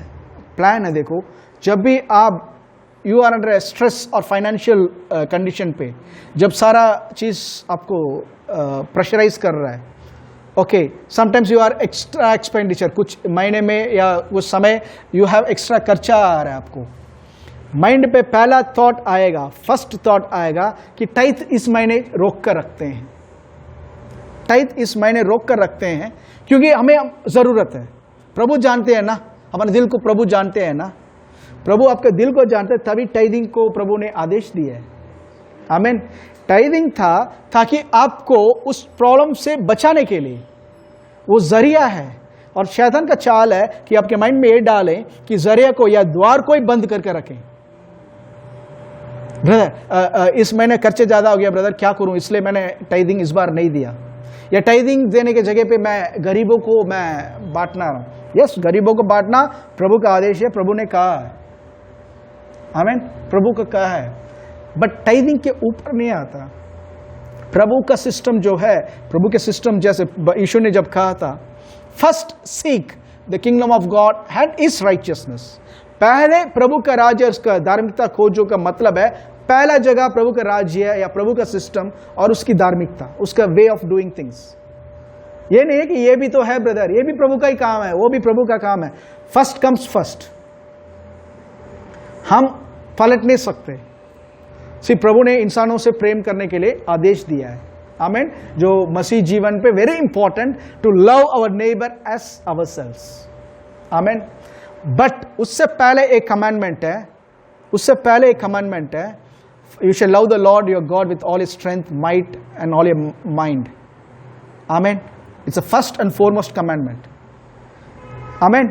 प्लान है. देखो, जब भी आप यू आर अंडर स्ट्रेस और फाइनेंशियल कंडीशन पे, जब सारा चीज़ आपको प्रेशराइज कर रहा है, okay, sometimes you are extra expenditure, कुछ महीने में या कुछ समय यू हैव एक्स्ट्रा खर्चा आ रहा है आपको, माइंड पे पहला थॉट आएगा, फर्स्ट थॉट आएगा कि टाइथ इस महीने रोक कर रखते हैं, टाइथ इस महीने रोक कर रखते हैं, क्योंकि हमें ज़रूरत है. प्रभु जानते हैं ना, हमारे दिल को प्रभु जानते हैं ना, प्रभु आपके दिल को जानते हैं, तभी टाइदिंग को प्रभु ने आदेश दिया है, आमीन. टाइदिंग था ताकि आपको उस प्रॉब्लम से बचाने के लिए, वो जरिया है। और शैतान का चाल है कि आपके माइंड में ये डालें कि जरिया को या द्वार को ही बंद करके रखें। ब्रदर इस महीने खर्चे ज्यादा हो गया ब्रदर, क्या करूं, इसलिए मैंने टाइदिंग इस बार नहीं दिया, या टाइदिंग देने के जगह पे मैं गरीबों को मैं बांटना रहा हूं। यस, गरीबों को बांटना प्रभु का आदेश है, प्रभु ने कहा है, आमीन, प्रभु का कहा है, बट टाइदिंग के ऊपर नहीं आता। प्रभु का सिस्टम जो है, प्रभु के सिस्टम जैसे यीशु ने जब कहा था, first seek the kingdom of God and his righteousness, पहले प्रभु का राज्य और उसका धार्मिकता खोजो का मतलब है पहला जगह प्रभु का राज्य है या प्रभु का सिस्टम और उसकी धार्मिकता, उसका वे ऑफ डूइंग थिंग्स। ये नहीं है कि ये भी तो है ब्रदर, ये भी प्रभु का ही काम है, वो भी प्रभु का काम है। फर्स्ट कम्स फर्स्ट, हम पलट नहीं सकते। सिर्फ प्रभु ने इंसानों से प्रेम करने के लिए आदेश दिया है, आमीन, जो मसीह जीवन पे very important, to love our neighbour as ourselves, आमीन। बट उससे पहले एक कमांडमेंट है, उससे पहले एक कमांडमेंट है, you shall love the Lord your God with all his strength, might and all your mind, आमीन। It's a first and foremost commandment, आमीन।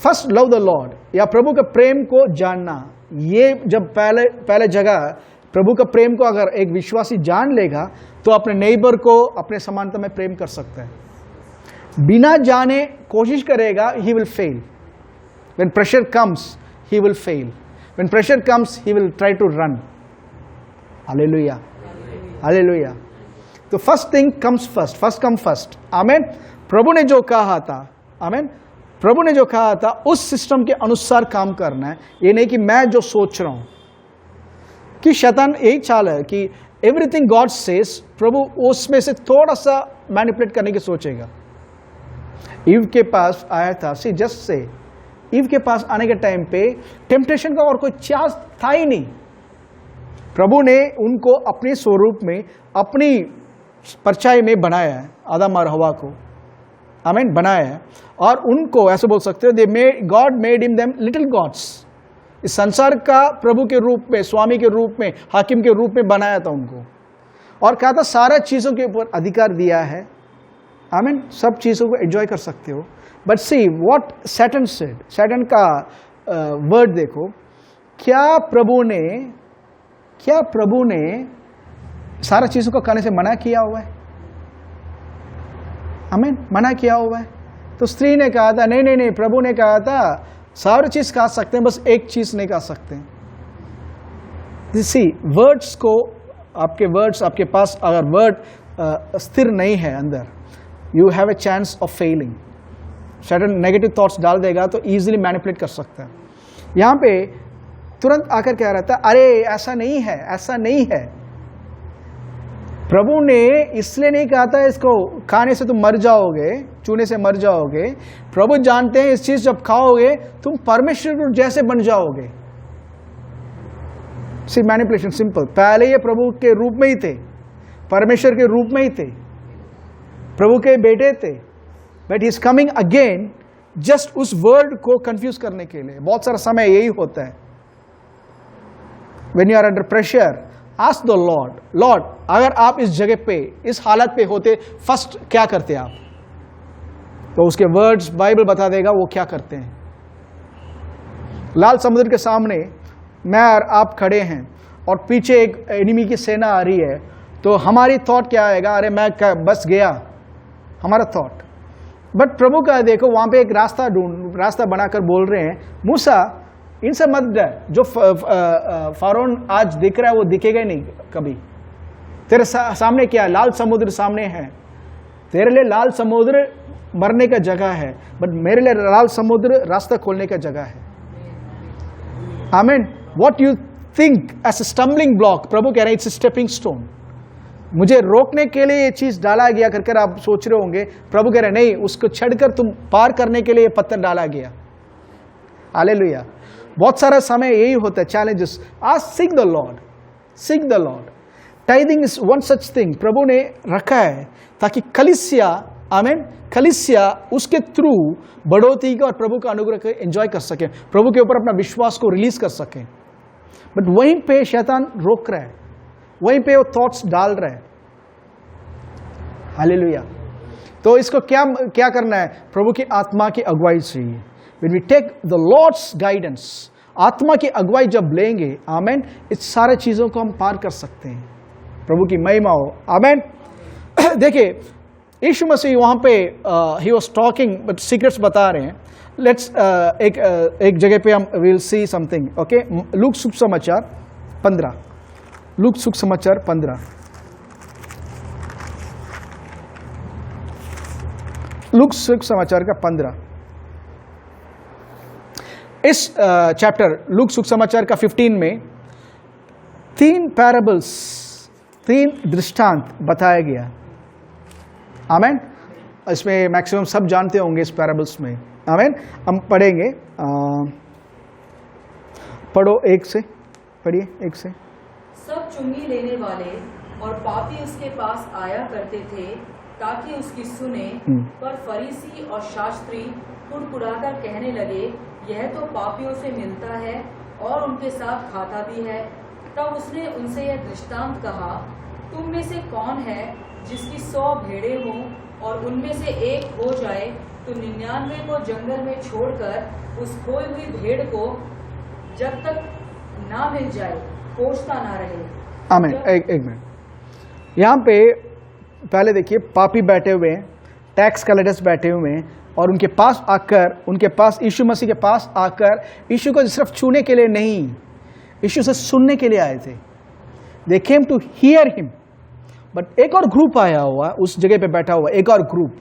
फर्स्ट लव द लॉर्ड, या प्रभु के प्रेम को जानना। ये जब पहले जगह प्रभु का प्रेम को अगर एक विश्वासी जान लेगा तो अपने नेबर को अपने समानता में प्रेम कर सकता है। बिना जाने कोशिश करेगा, he will fail. When pressure comes, he will fail. When pressure comes, he will try to run. Hallelujah. Hallelujah. तो first thing comes first. First come first. Amen. प्रभु ने जो कहा था, Amen. प्रभु ने जो कहा था उस सिस्टम के अनुसार काम करना है। ये नहीं कि मैं जो सोच रहा हूं, कि शैतान यही चाल है कि everything God says, प्रभु उसमें से थोड़ा सा मैनिपुलेट करने की सोचेगा। ईव के पास आया था, सी जस्ट से ईव के पास आने के टाइम पे टेम्पटेशन का और कोई चांस था ही नहीं। प्रभु ने उनको अपने स्वरूप में, अपनी परछाई में बनाया है, आदम और हवा को, आमीन, बनाया है। और उनको ऐसे बोल सकते हो, God made him them little gods. इस संसार का प्रभु के रूप में, स्वामी के रूप में, हाकिम के रूप में बनाया था उनको, और कहा था सारा चीजों के ऊपर अधिकार दिया है, आमीन, सब चीजों को एंजॉय कर सकते हो। But see what Satan said, Satan का वर्ड देखो, क्या प्रभु ने सारा चीजों को खाने से मना किया हुआ है? आमीन, मना किया हुआ है। तो स्त्री ने कहा था नहीं नहीं नहीं, प्रभु ने कहा था सारी चीज खा सकते हैं, बस एक चीज नहीं खा सकते। सी वर्ड्स को, आपके वर्ड्स, आपके पास अगर वर्ड स्थिर नहीं है अंदर, you have a chance of Fehling. Sudden negative thoughts डाल देगा तो इजीली मैनिपुलेट कर सकता है। यहां पे तुरंत आकर क्या रहता है, अरे ऐसा नहीं है, ऐसा नहीं है। प्रभु ने इसलिए नहीं कहा था इसको खाने से तुम मर जाओगे, चूने से मर जाओगे। प्रभु जानते हैं इस चीज जब खाओगे तुम परमेश्वर जैसे बन जाओगे। सी मैनिपुलेशन सिंपल। पहले ये प्रभु के रूप में ही थे, परमेश्वर के रूप में ही थे, प्रभु के बेटे थे, but he is coming again just उस वर्ड को कंफ्यूज करने के लिए। बहुत सारा समय यही होता है। When you are under pressure, ask the lord, lord अगर आप इस जगह पे, इस हालत पे होते, फर्स्ट क्या करते आप? तो उसके वर्ड्स बाइबल बता देगा वो क्या करते हैं। लाल समुद्र के सामने मैं और आप खड़े हैं और पीछे एक एनिमी की सेना आ रही है, तो हमारी थॉट क्या आएगा? अरे मैं बस गया, हमारा थॉट। बट प्रभु का देखो वहां पे एक रास्ता बनाकर बोल रहे हैं, मूसा इनसे मत डर, जो फारोन आज दिख रहा है वो दिखेगा ही नहीं कभी। तेरे सामने क्या है? लाल समुद्र सामने है। तेरे लिए लाल समुद्र मरने का जगह है, बट मेरे लिए लाल समुद्र रास्ता खोलने का जगह है। आमीन। What you think as a stumbling block, प्रभु कह रहे हैं इट्स ए स्टेपिंग स्टोन। मुझे रोकने के लिए ये चीज डाला गया कर आप सोच रहे होंगे, प्रभु कह रहे नहीं, उसको छड़कर तुम पार करने के लिए पत्थर डाला गया। हालेलुया। बहुत सारा समय यही होता है, चैलेंजेस। आज seek the Lord, seek the Lord. Tithing is one such thing प्रभु ने रखा है ताकि कलीसिया, आमीन, कलीसिया उसके थ्रू बढ़ोतरी का और प्रभु का अनुग्रह को एंजॉय कर सके, प्रभु के ऊपर अपना विश्वास को रिलीज कर सके। बट वहीं पे शैतान रोक रहा है। वहीं पे वो थॉट्स डाल रहे हैं। हालेलुया। तो इसको क्या क्या करना है? प्रभु की आत्मा की अगुवाई चाहिए। When we take the Lord's guidance, आत्मा की अगुवाई जब लेंगे, आमेन, इस सारे चीजों को हम पार कर सकते हैं। प्रभु की महिमा हो, आमेन। देखिए यीशु मसीह वहां पे he was talking, but secrets बता रहे हैं। लेट्स एक जगह पे हम will see something, okay. Look सुसमाचार 15, लूक सुसमाचार 15, लूक सुसमाचार का 15, इस चैप्टर लूक सुसमाचार का 15 में 3 पैराबल्स, 3 दृष्टांत बताया गया। आमेन। इसमें मैक्सिमम सब जानते होंगे इस पैराबल्स में। आमेन। हम पढ़ेंगे, पढ़ो 1 से, पढ़िए 1 से।
सब चुंगी लेने वाले और पापी उसके पास आया करते थे ताकि उसकी सुने, पर फरीसी और शास्त्री कुड़कुड़ाकर कहने लगे, यह तो पापियों से मिलता है और उनके साथ खाता भी है। तब उसने उनसे यह दृष्टांत कहा, तुम में से कौन है जिसकी 100 भेड़ें हों और उनमें से एक खो जाए तो 99 को जंगल में छोड़कर उस खोई हुई भेड़ को जब तक ना मिल जाए खोजता ना रहे।
आमीन। एक मिनट, यहाँ पे पहले देखिए, पापी बैठे हुए हैं, टैक्स कलेक्टर्स बैठे हुए हैं, और उनके पास आकर, उनके पास यीशु मसीह के पास आकर यीशु को सिर्फ छूने के लिए नहीं, यीशु से सुनने के लिए आए थे। They came to hear him. But एक और ग्रुप आया हुआ उस जगह पे बैठा हुआ, एक और ग्रुप,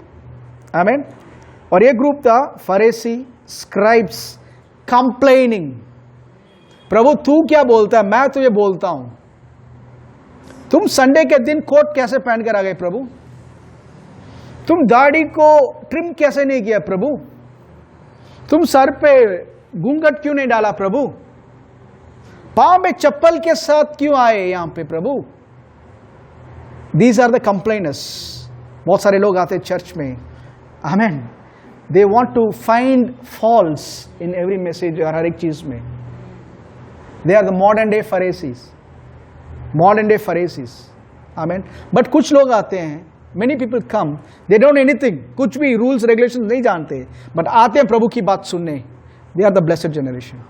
आमीन। और ये ग्रुप था फरीसी, स्क्राइब्स, कंप्लेनिंग, प्रभु तू क्या बोलता है, मैं तो ये बोलता हूं। तुम संडे के दिन कोट कैसे पहन कर आ गए प्रभु? तुम दाढ़ी को ट्रिम कैसे नहीं किया प्रभु? तुम सर पे घूंघट क्यों नहीं डाला प्रभु? पांव में चप्पल के साथ क्यों आए यहां पे प्रभु? These are the complainers. बहुत सारे लोग आते हैं चर्च में, amen. They want to find faults in every message और हर एक चीज में। They are the modern day Pharisees, modern day Pharisees, amen. But कुछ लोग आते हैं, many people come, they don't know anything, कुछ भी रूल्स रेगुलेशन नहीं जानते, बट आते हैं प्रभु की बात सुनने। They are the blessed generation.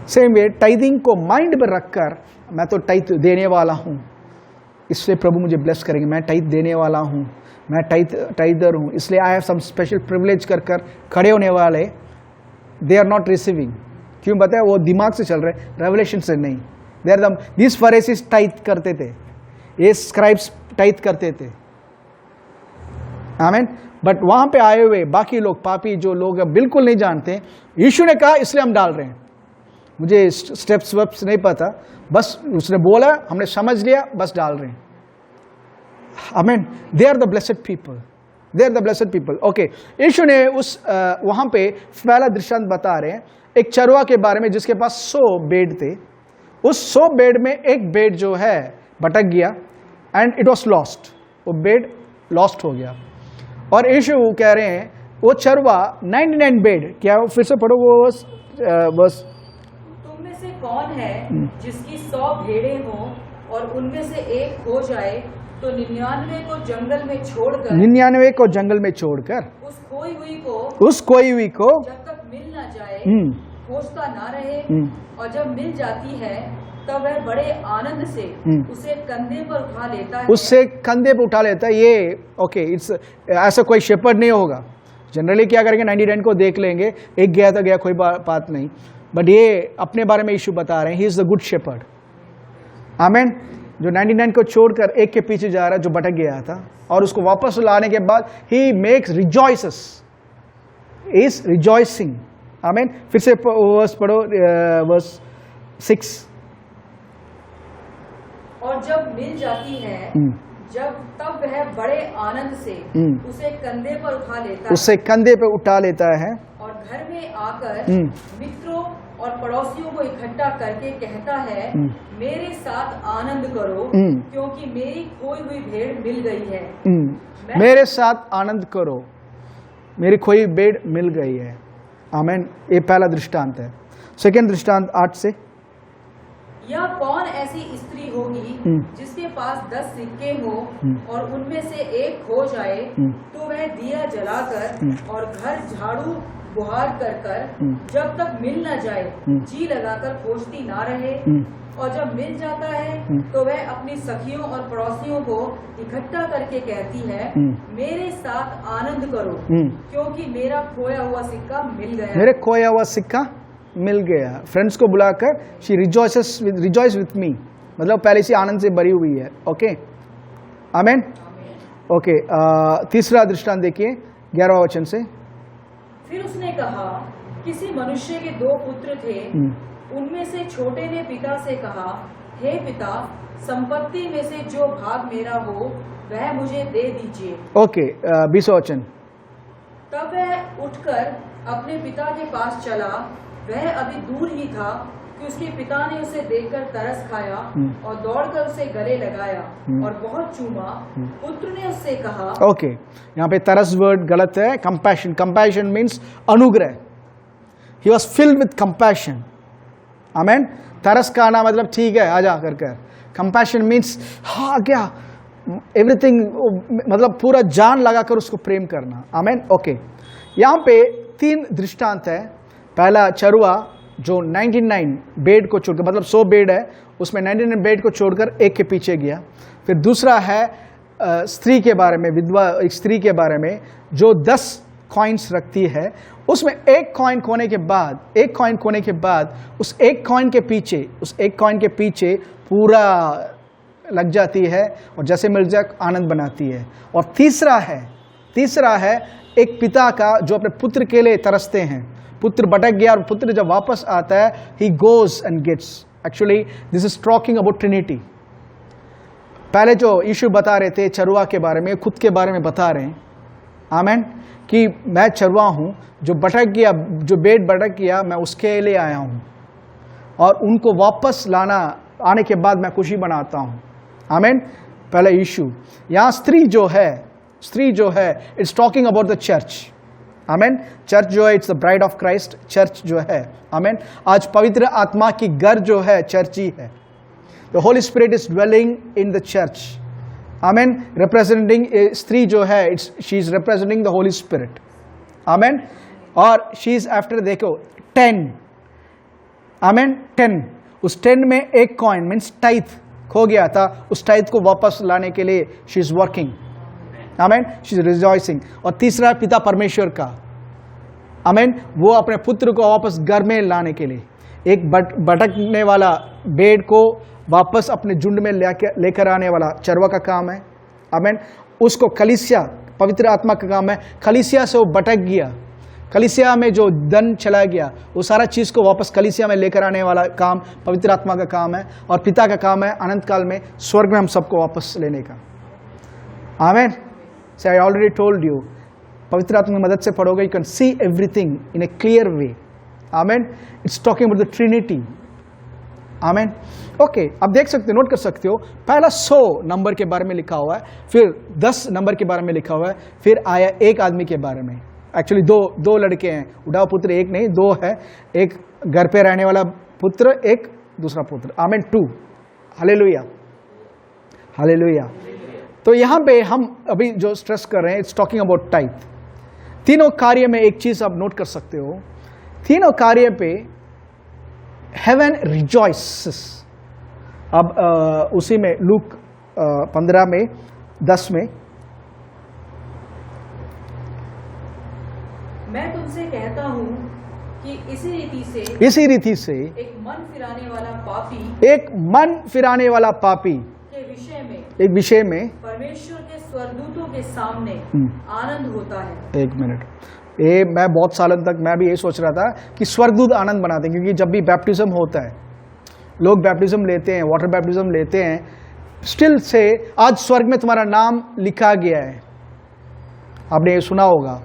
Same way tithing को माइंड में रखकर, मैं तो टाइद देने वाला हूं, इसलिए प्रभु मुझे ब्लेस करेंगे, मैं टाइद देने वाला हूं, मैं टाइदर हूं, इसलिए I have some special privilege कर खड़े होने वाले, दे आर नॉट रिसीविंग। क्यों बताया? वो दिमाग से चल रहे, रेवलेशन से नहीं। They are the this Pharisees tithe करते थे, ये स्क्राइब्स टाइद करते थे, आमीन। बट वहां पे आए हुए बाकी लोग, पापी जो लोग बिल्कुल नहीं जानते, यीशु ने कहा इसलिए हम डाल रहे हैं। मुझे स्टेप्स वेप्स नहीं पता, बस उसने बोला, हमने समझ लिया, बस डाल रहे हैं, amen. They are the blessed people, they are the blessed people. Okay, Yeshu ने उस वहां पे पहला दृष्टांत बता रहे हैं, एक चरवा के बारे में जिसके पास 100 बेड थे। उस 100 बेड में एक बेड जो है भटक गया, एंड इट वॉज लॉस्ट, वो बेड लॉस्ट हो गया। और यीशु कह रहे हैं वो चरवा 99 बेड, क्या फिर से पढ़ो वो बस।
तुम में से कौन है जिसकी 100 भेड़ें हों और उनमें से एक खो जाए तो 99 को जंगल में छोड़कर,
99 को जंगल में छोड़कर
उस खोई हुई को जब तक मिल ना जाए खोजता ना रहे, और जब मिल जाती है तब वह बड़े आनंद से उसे कंधे पर उठा लेता है,
उससे कंधे पर उठा लेता है। ये ओके, इट्स ऐसा कोई शेपर्ड नहीं होगा। जनरली क्या करेंगे, 99 को देख लेंगे, एक गया तो गया, कोई बात नहीं। बट ये अपने बारे में यीशु बता रहे हैं, he is the good shepherd, आमीन, जो 99 को छोड़कर एक के पीछे जा रहा है जो भटक गया था, और उसको वापस लाने के बाद ही मेक्स रिजॉइसेस, इज रिजॉइसिंग, आमीन। फिर से वर्स पढ़ो, वर्स 6।
और जब मिल जाती है तब वह बड़े आनंद से उसे कंधे पर उठा लेता है,
उसे कंधे पर उठा लेता है,
और घर में आकर मित्रों और पड़ोसियों को इकट्ठा करके कहता है, मेरे साथ आनंद करो क्योंकि मेरी खोई हुई भेड़ मिल गई है।
मेरे साथ आनंद करो, मेरी खोई भेड़ मिल गई है, आमीन। ये पहला दृष्टांत है। सेकेंड दृष्टांत 8 से।
यह कौन ऐसी स्त्री होगी जिसके पास 10 सिक्के हो और उनमें से एक खो जाए, तो वह दिया जलाकर और घर झाड़ू बुहार कर जब तक मिल न जाए जी लगाकर खोजती ना रहे। और जब मिल जाता है तो वह अपनी सखियों और पड़ोसियों को इकट्ठा करके कहती है, मेरे साथ आनंद करो क्योंकि मेरा खोया हुआ सिक्का मिल गया।
मेरे खोया हुआ सिक्का मिल गया। फ्रेंड्स को बुलाकर शी रिजॉइस विथ मी, मतलब पहले से आनंद से भरी हुई है। ओके, आमेन। ओके, तीसरा दृष्टांत देखिए 11वां वचन से।
फिर उसने कहा, किसी मनुष्य के 2 पुत्र थे। उनमें से छोटे ने पिता से कहा, हे पिता, संपत्ति में से जो भाग मेरा हो वह मुझे दे दीजिए।
ओके, 20वां वचन।
तब वह उठकर अपने पिता के पास चला। वह अभी दूर ही था कि उसके पिता ने उसे देखकर तरस खाया और दौड़कर उसे गले लगाया और बहुत चूमा। पुत्र ने उससे कहा,
ओके, यहाँ पे तरस वर्ड गलत है। कंपैशन, कंपैशन मीन्स अनुग्रह। He was filled with compassion. Amen. तरस खाना मतलब ठीक है आजा कर कर। कंपैशन मीन्स हाँ क्या एवरीथिंग, मतलब पूरा जान लगाकर उसको प्रेम करना। आमेन। ओके, यहाँ पे 3 दृष्टांत है। पहला चरुआ जो 99 बेड को छोड़कर, मतलब 100 बेड है उसमें 99 बेड को छोड़कर एक के पीछे गया। फिर दूसरा है स्त्री के बारे में, विधवा एक स्त्री के बारे में जो 10 कॉइन्स रखती है। उसमें एक कॉइन खोने के बाद उस एक कॉइन के पीछे पूरा लग जाती है और जैसे मिल जाए आनंद बनाती है। और तीसरा है एक पिता का जो अपने पुत्र के लिए तरसते हैं। पुत्र भटक गया और पुत्र जब वापस आता है, he goes and gets. Actually this is talking about trinity. पहले जो यीशु बता रहे थे चरुआ के बारे में, खुद के बारे में बता रहे हैं। आमेन, कि मैं चरुआ हूं जो भटक गया, जो बेट भटक गया, मैं उसके लिए आया हूं और उनको वापस आने के बाद मैं खुशी बनाता हूं। आमेन। पहले यीशु। यहाँ स्त्री जो है it's talking about the church. Amen. Church जो है it's the bride of Christ. Church जो है, आमेन, आज पवित्र आत्मा की घर जो है चर्च ही है। The Holi Spirit is dwelling in the church. Amen. Representing स्त्री जो है she is representing the Holi Spirit. Amen. और शी इज आफ्टर, देखो 10, आमेन, 10। उस 10 में एक कॉइन मीन्स टाइथ खो गया था, उस टाइथ को वापस लाने के लिए she is working. Amen, she is rejoicing. और तीसरा पिता परमेश्वर का, आमेन, वो अपने पुत्र को वापस घर में लाने के लिए एक भटकने वाला बेड को वापस अपने झुंड में लेकर आने वाला चरवा का काम है। आमेन। उसको कलीसिया, पवित्र आत्मा का काम है। कलीसिया से वो भटक गया, कलीसिया में जो धन चला गया वो सारा चीज को वापस कलीसिया में लेकर आने वाला काम पवित्र आत्मा का काम है। और पिता का काम है अनंत काल में स्वर्ग में हम सबको वापस लेने का। आमेन। So I already told you, पवित्र आत्मा की मदद से पढ़ोगे, you can see everything in a clear way. Amen. It's talking about the Trinity. Amen. Okay, अब देख सकते हो, नोट कर सकते हो, पहला 100 नंबर के बारे में लिखा हुआ है, फिर 10 नंबर के बारे में लिखा हुआ है, फिर आया एक आदमी के बारे में। एक्चुअली दो लड़के हैं, उड़ाव पुत्र एक नहीं, 2 है। एक घर पे रहने वाला पुत्र, एक दूसरा पुत्र। आमेन। 2। Hallelujah, hallelujah. तो यहाँ पे हम अभी जो स्ट्रेस कर रहे हैं, इट्स टॉकिंग अबाउट टाइथ। तीनों कार्य में एक चीज आप नोट कर सकते हो, तीनों कार्य पे हेवन रिजॉइसेस। अब उसी में लूक 15 में 10 में,
मैं तुमसे कहता हूँ कि इसी रीति से एक मन फिराने वाला पापी एक विषय में परमेश्वर के स्वर्गदूतों के सामने आनंद होता है। एक मिनट, ये मैं बहुत सालों तक मैं भी ये सोच रहा था कि स्वर्गदूत आनंद बनाते हैं, क्योंकि जब भी बैप्टिज्म होता है, लोग बैप्टिज्म लेते हैं, वाटर बैप्टिज्म लेते हैं, स्टिल से आज स्वर्ग में तुम्हारा नाम लिखा गया है। आपने ये सुना होगा,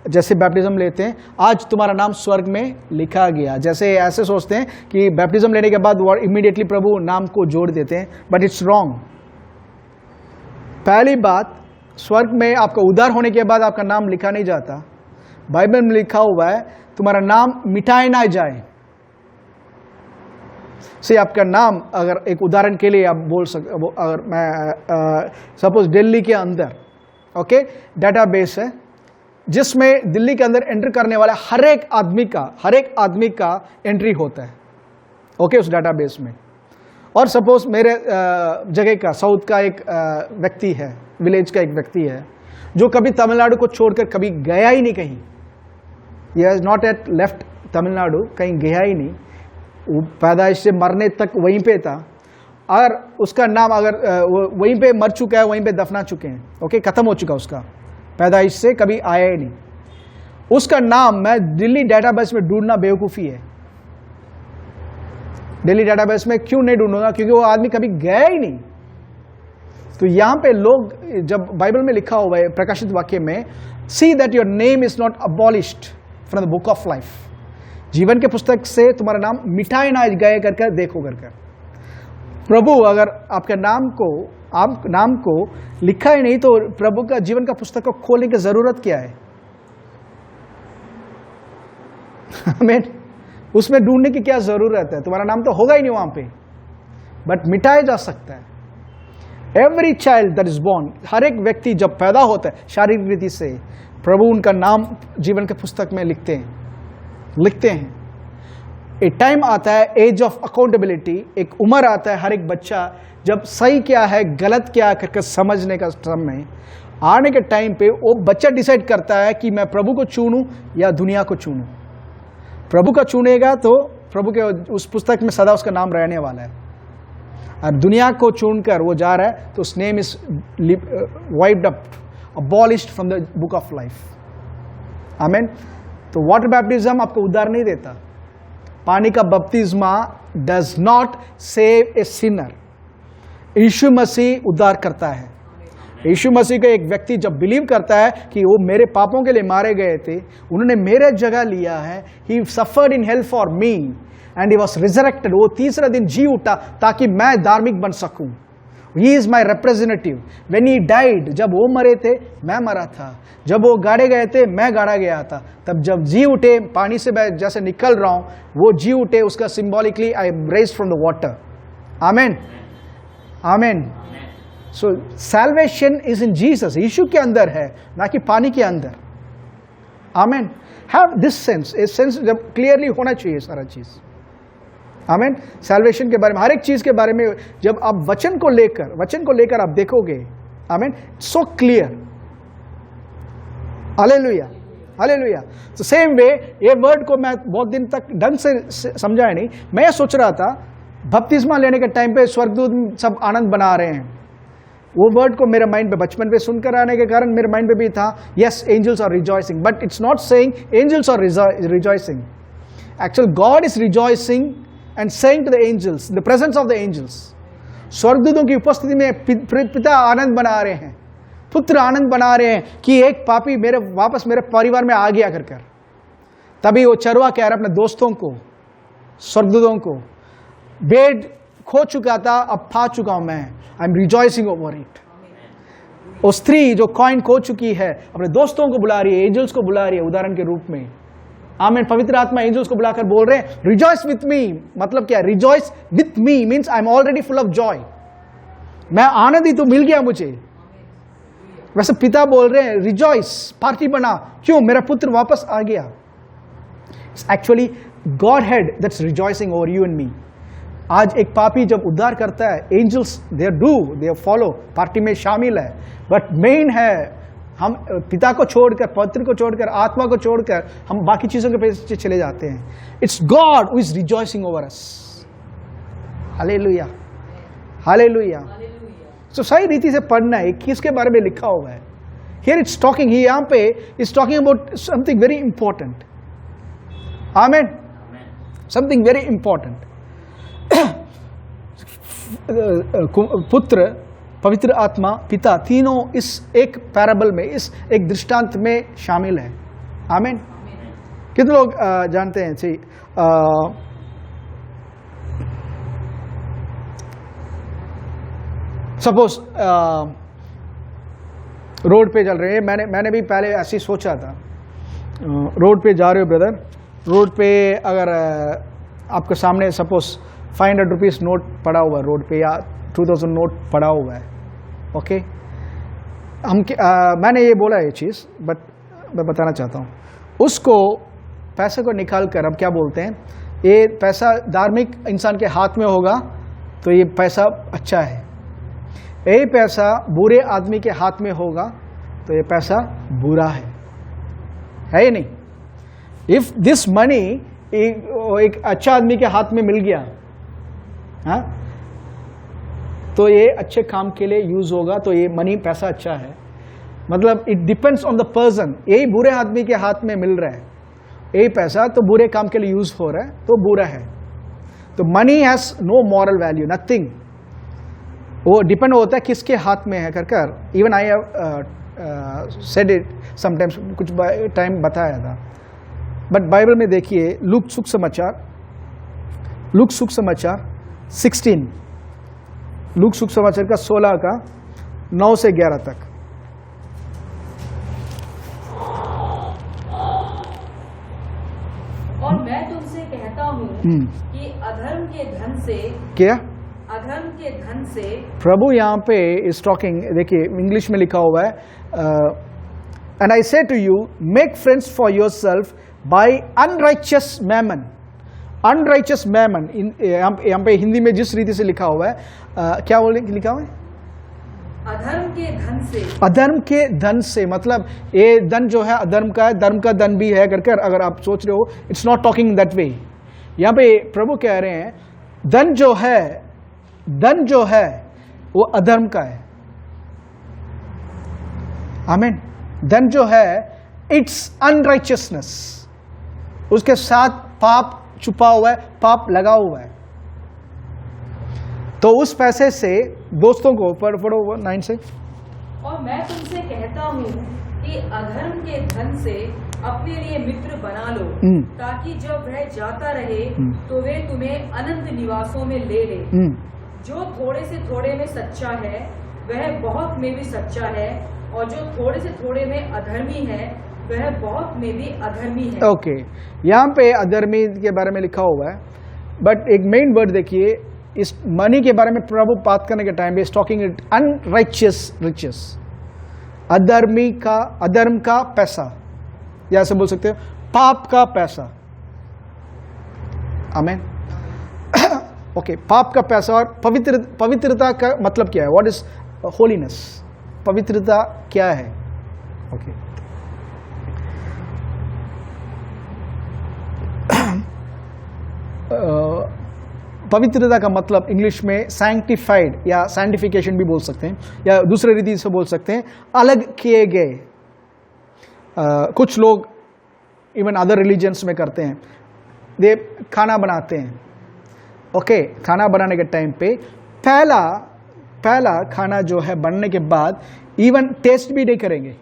जैसे बैप्टिज्म लेते हैं, आज तुम्हारा नाम स्वर्ग में लिखा गया। जैसे ऐसे सोचते हैं कि बैप्टिज्म लेने के बाद इमीडिएटली प्रभु नाम को जोड़ देते हैं, बट इट्स रॉन्ग। पहली बात, स्वर्ग में आपका उद्धार होने के बाद आपका नाम लिखा नहीं जाता। बाइबल में लिखा हुआ है तुम्हारा नाम मिटाए ना जाए।
से आपका नाम, अगर एक उदाहरण के लिए आप बोल अगर मैं सपोज दिल्ली के अंदर ओके डेटाबेस है जिसमें दिल्ली के अंदर एंटर करने वाला हर एक आदमी का एंट्री होता है ओके उस डेटाबेस में। और सपोज मेरे जगह का साउथ का एक व्यक्ति है, विलेज का एक व्यक्ति है जो कभी तमिलनाडु को छोड़कर कभी गया ही नहीं कहीं, he has not at left Tamil Nadu, कहीं गया ही नहीं, वो पैदाइश से मरने तक वहीं पे था। और उसका नाम अगर वो वहीं पे मर चुका है, वहीं पे दफना चुके हैं ओके, खत्म हो चुका उसका, पैदाइश से कभी आया ही नहीं। उसका नाम मैं दिल्ली डेटाबेस में ढूंढना बेवकूफ़ी है। दिल्ली डेटाबेस में क्यों नहीं ढूंढूंगा? क्योंकि वो आदमी कभी गया ही नहीं। तो यहाँ पे लोग, जब बाइबल में लिखा हुआ है प्रकाशित वाक्य में, see that your name is not abolished from the book of life, जीवन के पुस्तक से तुम्हारा नाम मिटाए ना गए करके देखो करके। प्रभु अगर आपके नाम को लिखा ही नहीं तो प्रभु का जीवन का पुस्तक को खोलने की जरूरत क्या है? आमीन। उसमें ढूंढने की क्या जरूरत है? तुम्हारा नाम तो होगा ही नहीं वहां पे, बट मिटाया जा सकता है। Every child that is born, हर एक व्यक्ति जब पैदा होता है शारीरिक रीति से, प्रभु उनका नाम जीवन के पुस्तक में लिखते हैं। एक टाइम आता है, एज ऑफ अकाउंटेबिलिटी, एक उम्र आता है हर एक बच्चा जब सही क्या है गलत क्या है करके समझने का समय आने के टाइम पे वो बच्चा डिसाइड करता है कि मैं प्रभु को चुनूं या दुनिया को चुनूं। प्रभु का चुनेगा तो प्रभु के उस पुस्तक में सदा उसका नाम रहने वाला है, और दुनिया को चुनकर वो जा रहा है तो उस name is wiped up, abolished from the book of life. आमीन। तो वाटर बैप्टिज्म आपको उद्धार नहीं देता। पानी का बपतिस्मा does not save a sinner. Yeshu मसीह उद्धार करता है। यीशु मसीह का एक व्यक्ति जब बिलीव करता है कि वो मेरे पापों के लिए मारे गए थे, उन्होंने मेरे जगह लिया है, ही suffered in hell for me and he was resurrected, वो तीसरा दिन जी उठा ताकि मैं धार्मिक बन सकूं। He is my representative. When he died, जब वो मरे थे मैं मरा था, जब वो गाड़े गए थे मैं गाड़ा गया था, तब जब जी उठे, पानी से मैं जैसे निकल रहा हूं वो जी उठे, उसका symbolically I raised from the water. आमीन, आमीन। सो सैल्वेशन इज इन जीसस, यीशु के अंदर है, ना कि पानी के अंदर। आमीन। हैव दिस सेंस, इस सेंस जब क्लियरली होना चाहिए सारा चीज। आमीन। सैल्वेशन के बारे में, हर एक चीज के बारे में जब आप वचन को लेकर आप देखोगे, आमीन, सो क्लियर। Hallelujah, hallelujah. तो सेम वे ये वर्ड को मैं बहुत दिन तक ढंग से समझा नहीं। मैं ये सोच रहा था बपतिस्मा लेने के टाइम पे स्वर्गदूत सब आनंद बना रहे हैं, वो वर्ड को मेरे माइंड पे बचपन पे सुनकर आने के कारण मेरे माइंड पे भी था, yes angels are rejoicing, but it's not saying angels are rejoicing. Actual God is rejoicing and saying to the angels, in the presence of the angels, स्वर्गदूतों की उपस्थिति में पिता आनंद बना रहे हैं, पुत्र आनंद बना रहे हैं कि एक पापी वापस मेरे परिवार में आ गया कर। तभी वो चरवा कह रहा अपने दोस्तों को, स्वर्गदूतों को, बेड खो चुका था अब पा चुका हूं मैं, I am rejoicing over it. वो स्त्री जो कॉइन खो चुकी है अपने दोस्तों को बुला रही है, एंजल्स को बुला रही है उदाहरण के रूप में। आमीन। पवित्र आत्मा एंजल्स को बुलाकर बोल रहे हैं रिजॉइस विथ मी। मतलब क्या? Rejoice with me means I am already full of Joy, मैं आनंदित हूं, मिल गया मुझे। वैसे पिता बोल रहे हैं रिजॉइस, पार्टी बना, क्यों? मेरा पुत्र वापस आ गया। Actually God head that's rejoicing over you and me. आज एक पापी जब उद्धार करता है, एंजल्स दे फॉलो, पार्टी में शामिल है, बट मेन है हम पिता को छोड़कर, पवित्र को छोड़कर, आत्मा को छोड़कर हम बाकी चीजों के पीछे चले जाते हैं। It's God who is rejoicing over us. Hallelujah, hallelujah. तो सही रीति से पढ़ना है किसके बारे में लिखा हुआ है। हियर इट्स टॉकिंग, यहाँ पे it's talking about something very important. आमीन, समथिंग वेरी इंपॉर्टेंट। पुत्र, पवित्र आत्मा, पिता, तीनों इस एक पैराबल में, इस एक दृष्टांत में शामिल है। आमीन। कितने लोग जानते हैं जी, सपोज रोड पे चल रहे हैं, मैंने भी पहले ऐसे ही सोचा था, रोड पे जा रहे हो ब्रदर, रोड पे अगर आपके सामने सपोज 500 रुपीज़ नोट पड़ा हुआ है रोड पे या 2000 नोट पड़ा हुआ है, ओके। मैंने ये बोला ये चीज़, बट मैं बताना चाहता हूँ, उसको पैसे को निकाल कर अब क्या बोलते हैं, ये पैसा धार्मिक इंसान के हाथ में होगा तो ये पैसा अच्छा है, यही पैसा बुरे आदमी के हाथ में होगा तो ये पैसा बुरा है या नहीं? इफ दिस मनी एक अच्छा आदमी के हाथ में मिल गया, हाँ, तो ये अच्छे काम के लिए यूज होगा, तो ये मनी पैसा अच्छा है। मतलब it depends on the person. यही बुरे आदमी के हाथ में मिल रहा है, यही पैसा तो बुरे काम के लिए यूज हो रहा है तो बुरा है। तो money has no moral value, nothing. वो डिपेंड होता है किसके हाथ में है कर। Even I have said it sometimes, कुछ टाइम बताया था। बट बाइबल में देखिए लूक सुसमाचार 16, लूक सुसमाचार का 16 का 9 से 11 तक।
और मैं तुमसे कहता हूँ कि अधर्म के धन से,
क्या
अधर्म के धन से,
प्रभु यहाँ पे इज टॉकिंग, देखिए इंग्लिश में लिखा हुआ है, and I say to you make friends for yourself by unrighteous mammon. Unrighteous mammon यहाँ पे हिंदी में जिस रीति से लिखा हुआ है, क्या बोले लिखा हुआ है?
अधर्म के धन से।
अधर्म के धन से मतलब ये धन जो है अधर्म का है, धर्म का धन भी है करके अगर आप सोच रहे हो, it's not talking that way. यहाँ पे प्रभु कह रहे हैं धन जो है वो अधर्म का है। आमीन। धन जो है इट्स अनराइचियसनेस, उसके साथ पाप छुपा हुआ है, पाप लगा हुआ है। तो उस पैसे से दोस्तों को पढ़ो 9 से।
और मैं तुमसे कहता हूँ कि अधर्म के धन से अपने लिए मित्र बना लो, ताकि जब वह जाता रहे तो वे तुम्हें अनंत निवासों में ले ले। जो थोड़े से थोड़े में सच्चा है वह बहुत में भी सच्चा है, और जो थोड़े से थोड़े में अधर्मी है वह बहुत में भी अधर्मी है। ओके,
यहाँ पे अधर्मी के बारे में लिखा हुआ है, बट एक मेन वर्ड देखिए, इस मनी के बारे में प्रभु बात करने के टाइम पे is talking it unrighteous riches. अधर्म का पैसा, या ऐसे बोल सकते हो पाप का पैसा। आमीन। ओके, पाप का पैसा। और पवित्रता का मतलब क्या है? What is holiness? पवित्रता क्या है? ओके, पवित्रता का मतलब इंग्लिश में सैंक्टिफाइड या सैंटिफिकेशन भी बोल सकते हैं, या दूसरे रीति से बोल सकते हैं अलग किए गए। कुछ लोग इवन अदर रिलीजन्स में करते हैं, दे खाना बनाते हैं। ओके, खाना बनाने के टाइम पे पहला खाना जो है बनने के बाद इवन टेस्ट भी नहीं करेंगे,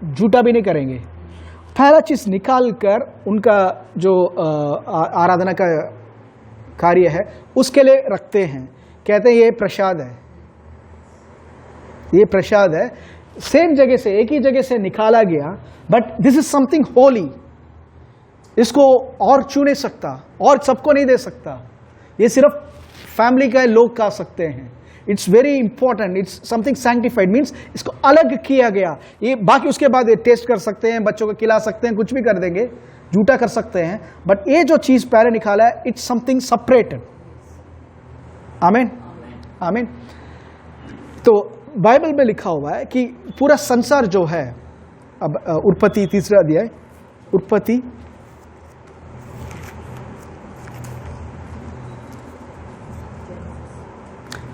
झूठा भी नहीं करेंगे। पहला चीज निकाल कर उनका जो आराधना का कार्य है उसके लिए रखते हैं, कहते हैं ये प्रसाद है, ये प्रसाद है। सेम जगह से, एक ही जगह से निकाला गया, but this is something Holi. इसको और छू नहीं सकता और सबको नहीं दे सकता, ये सिर्फ फैमिली का लोग खा सकते हैं। It's very important, it's something sanctified, means इसको अलग किया गया। ये बाकी उसके बाद ये टेस्ट कर सकते हैं, बच्चों को खिला सकते हैं, कुछ भी कर देंगे, झूठा कर सकते हैं, बट ये जो चीज पहले निकाला है इट्स समथिंग सेपरेटेड। आमीन, आमीन। तो बाइबल में लिखा हुआ है कि पूरा संसार जो है, अब उत्पत्ति 3 अध्याय, उत्पत्ति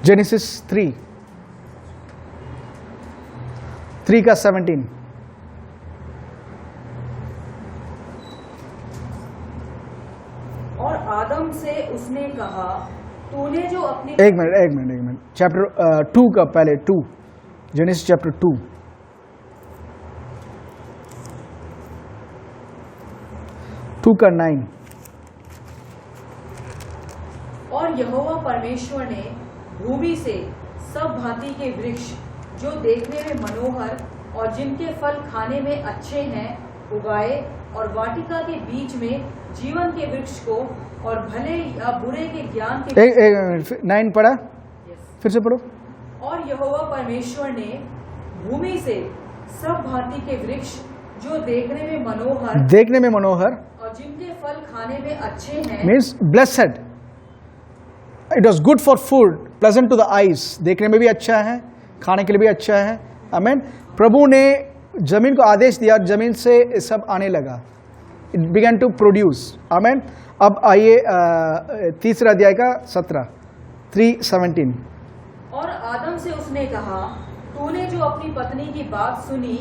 जेनेसिस 3 का 17।
और आदम से उसने कहा, तूने जो अपने
एक मिनट चैप्टर 2 का पहले 2, जेनेसिस चैप्टर 2 का 9।
और यहोवा परमेश्वर ने भूमि से सब भांति के वृक्ष जो देखने में मनोहर और जिनके फल खाने में अच्छे हैं उगाए, और वाटिका के बीच में जीवन के वृक्ष को और भले या बुरे के ज्ञान के
9 पढ़ा, फिर से पढ़ो।
और यहोवा परमेश्वर ने भूमि से सब भांति के वृक्ष जो देखने में मनोहर और जिनके फल खाने में अच्छे हैं,
means blessed, it was good for food, pleasant to the eyes, देखने में भी अच्छा है, खाने के लिए भी अच्छा है। आमीन। प्रभु ने जमीन को आदेश दिया, जमीन से ये सब आने लगा, इट बिगन टू प्रोड्यूस। आमीन। अब आइए तीसरा अध्याय का 3:17।
और आदम से उसने कहा, तूने जो अपनी पत्नी की बात सुनी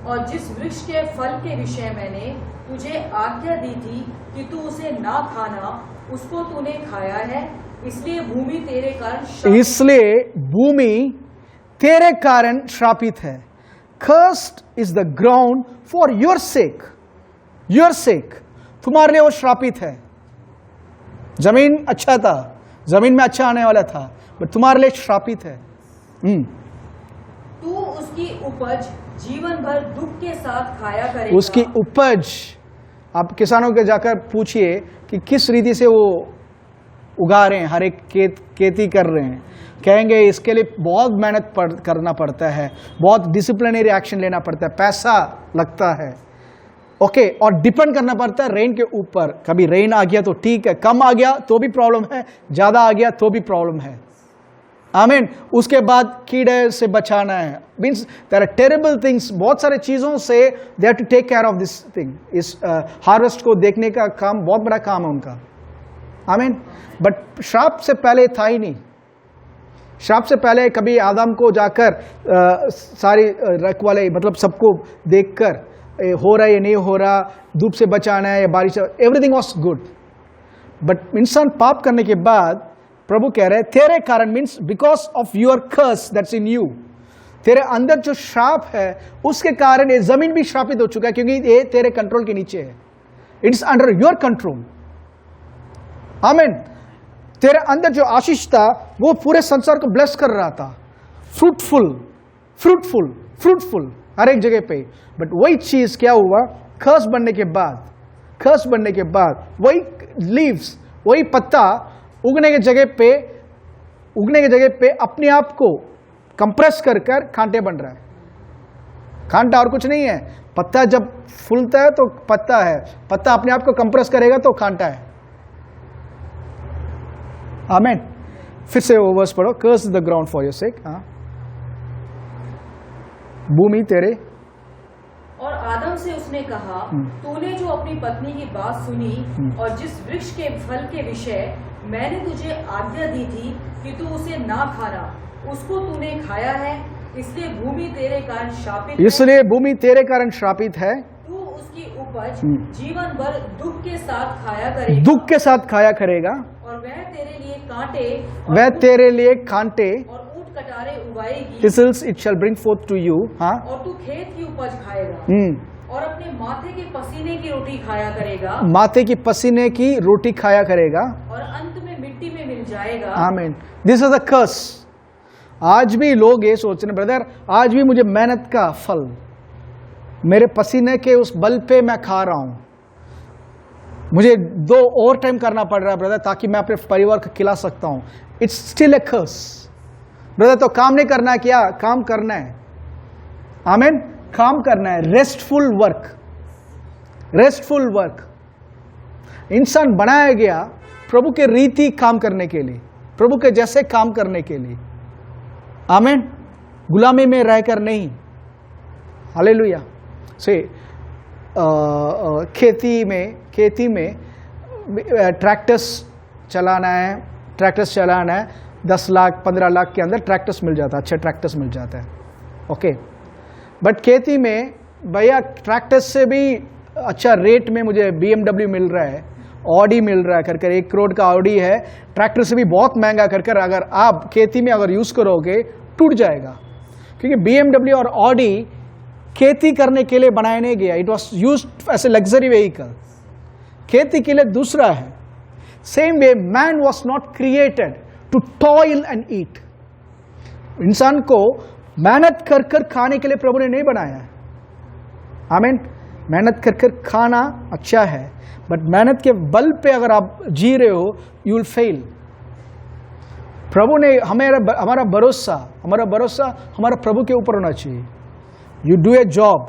और जिस वृक्ष के फल के विषय मैंने तुझे आज्ञा दी थी कि तू उसे ना खाना, उसको तूने खाया है, इसलिए भूमि तेरे कारण
श्रापित है। Cursed is the ground for your sake, तुम्हारे लिए वो श्रापित है। जमीन अच्छा था, जमीन में अच्छा आने वाला था, बट तुम्हारे लिए श्रापित है।
तू उसकी उपज जीवन भर दुख के साथ खाया करेगा।
उसकी उपज, आप किसानों के जाकर पूछिए कि किस रीति से वो उगा रहे हैं, हर एक खेती कर रहे हैं, कहेंगे इसके लिए बहुत मेहनत करना पड़ता है, बहुत डिसिप्लिनरी एक्शन लेना पड़ता है, पैसा लगता है, ओके, और डिपेंड करना पड़ता है रेन के ऊपर। कभी रेन आ गया तो ठीक है, कम आ गया तो भी प्रॉब्लम है, ज्यादा आ गया तो भी प्रॉब्लम है। आमीन। उसके बाद कीड़े से बचाना है, means there are terrible things, बहुत सारे चीजों से they have to take care of this thing. इस हार्वेस्ट को देखने का काम बहुत बड़ा काम है उनका। आमीन। बट श्राप से पहले था ही नहीं। श्राप से पहले कभी आदम को जाकर सारी रखवाले, मतलब सबको देखकर हो रहा है या नहीं हो रहा, धूप से बचाना है या बारिश, एवरीथिंग वाज गुड। बट इंसान पाप करने के बाद प्रभु कह रहे हैं तेरे कारण, means because of your curse that's in you, तेरे अंदर जो श्राप है उसके कारण ये जमीन भी श्रापित हो चुका है, क्योंकि ये तेरे कंट्रोल के नीचे है, इट्स अंडर योर कंट्रोल। आमीन। तेरे अंदर जो आशीष था वो पूरे संसार को ब्लेस कर रहा था, फ्रूटफुल हर एक जगह पे। बट वही चीज क्या हुआ, कर्स बनने के बाद वही लीव्स, वही पत्ता उगने के जगह पे अपने आप को कंप्रेस कर कांटे बन रहा है। कांटा और कुछ नहीं है, पत्ता जब फूलता है तो पत्ता है, पत्ता अपने आप को कंप्रेस करेगा तो कांटा है। आमीन। फिर से वो वर्स पढ़ो, curse the ground for your sake. भूमि तेरे।
और आदम से उसने कहा, तूने जो अपनी पत्नी की बात सुनी और जिस वृक्ष के फल के विषय मैंने तुझे आज्ञा दी थी कि तू उसे ना खाना, उसको तूने खाया है, इसलिए भूमि तेरे कारण श्रापित है। तू उसकी उपज जीवन भर दुख के साथ खाया करेगा, और वह तेरे लिए कांटे और ऊंट Katare उगाएगी।
Thistles it shall bring forth to you। हाँ।
और तू खेत की उपज खाएगा और अपने माथे के पसीने की रोटी खाया करेगा, और अंत में मिट्टी में मिल जाएगा। आमीन।
This is the curse. आज भी लोग ये सोच रहे, ब्रदर आज भी मुझे मेहनत का फल, मेरे पसीने के उस बल पे मैं खा रहा हूं, मुझे 2 और टाइम करना पड़ रहा है ब्रदर ताकि मैं अपने परिवार को खिला सकता हूं। It's still a curse brother. तो काम नहीं करना है, क्या काम करना है? आमीन। काम करना है, रेस्टफुल वर्क। इंसान बनाया गया प्रभु के रीति काम करने के लिए, प्रभु के जैसे काम करने के लिए। आमीन। गुलामी में रहकर नहीं। हालेलुया। से खेती में ट्रैक्टर्स चलाना है, 10 लाख 15 लाख के अंदर ट्रैक्टर्स मिल जाता है, अच्छे ट्रैक्टर्स मिल जाता है, ओके। बट खेती में भैया ट्रैक्टर्स से भी अच्छा रेट में मुझे BMW मिल रहा है, ऑडी मिल रहा है, कर 1 करोड़ का ऑडी है, ट्रैक्टर से भी बहुत महंगा कर अगर आप खेती में अगर यूज करोगे टूट जाएगा, क्योंकि BMW और ऑडी खेती करने के लिए बनाया नहीं गया। It was used as a luxury vehicle, खेती के लिए दूसरा है। Same way man was not created to toil and eat. इंसान को मेहनत कर खाने के लिए प्रभु ने नहीं बनाया है। आमीन। मेहनत कर कर खाना अच्छा है, बट मेहनत के बल पे अगर आप जी रहे हो, यू विल फेल। प्रभु ने हमारा भरोसा हमारा प्रभु के ऊपर होना चाहिए। You do a job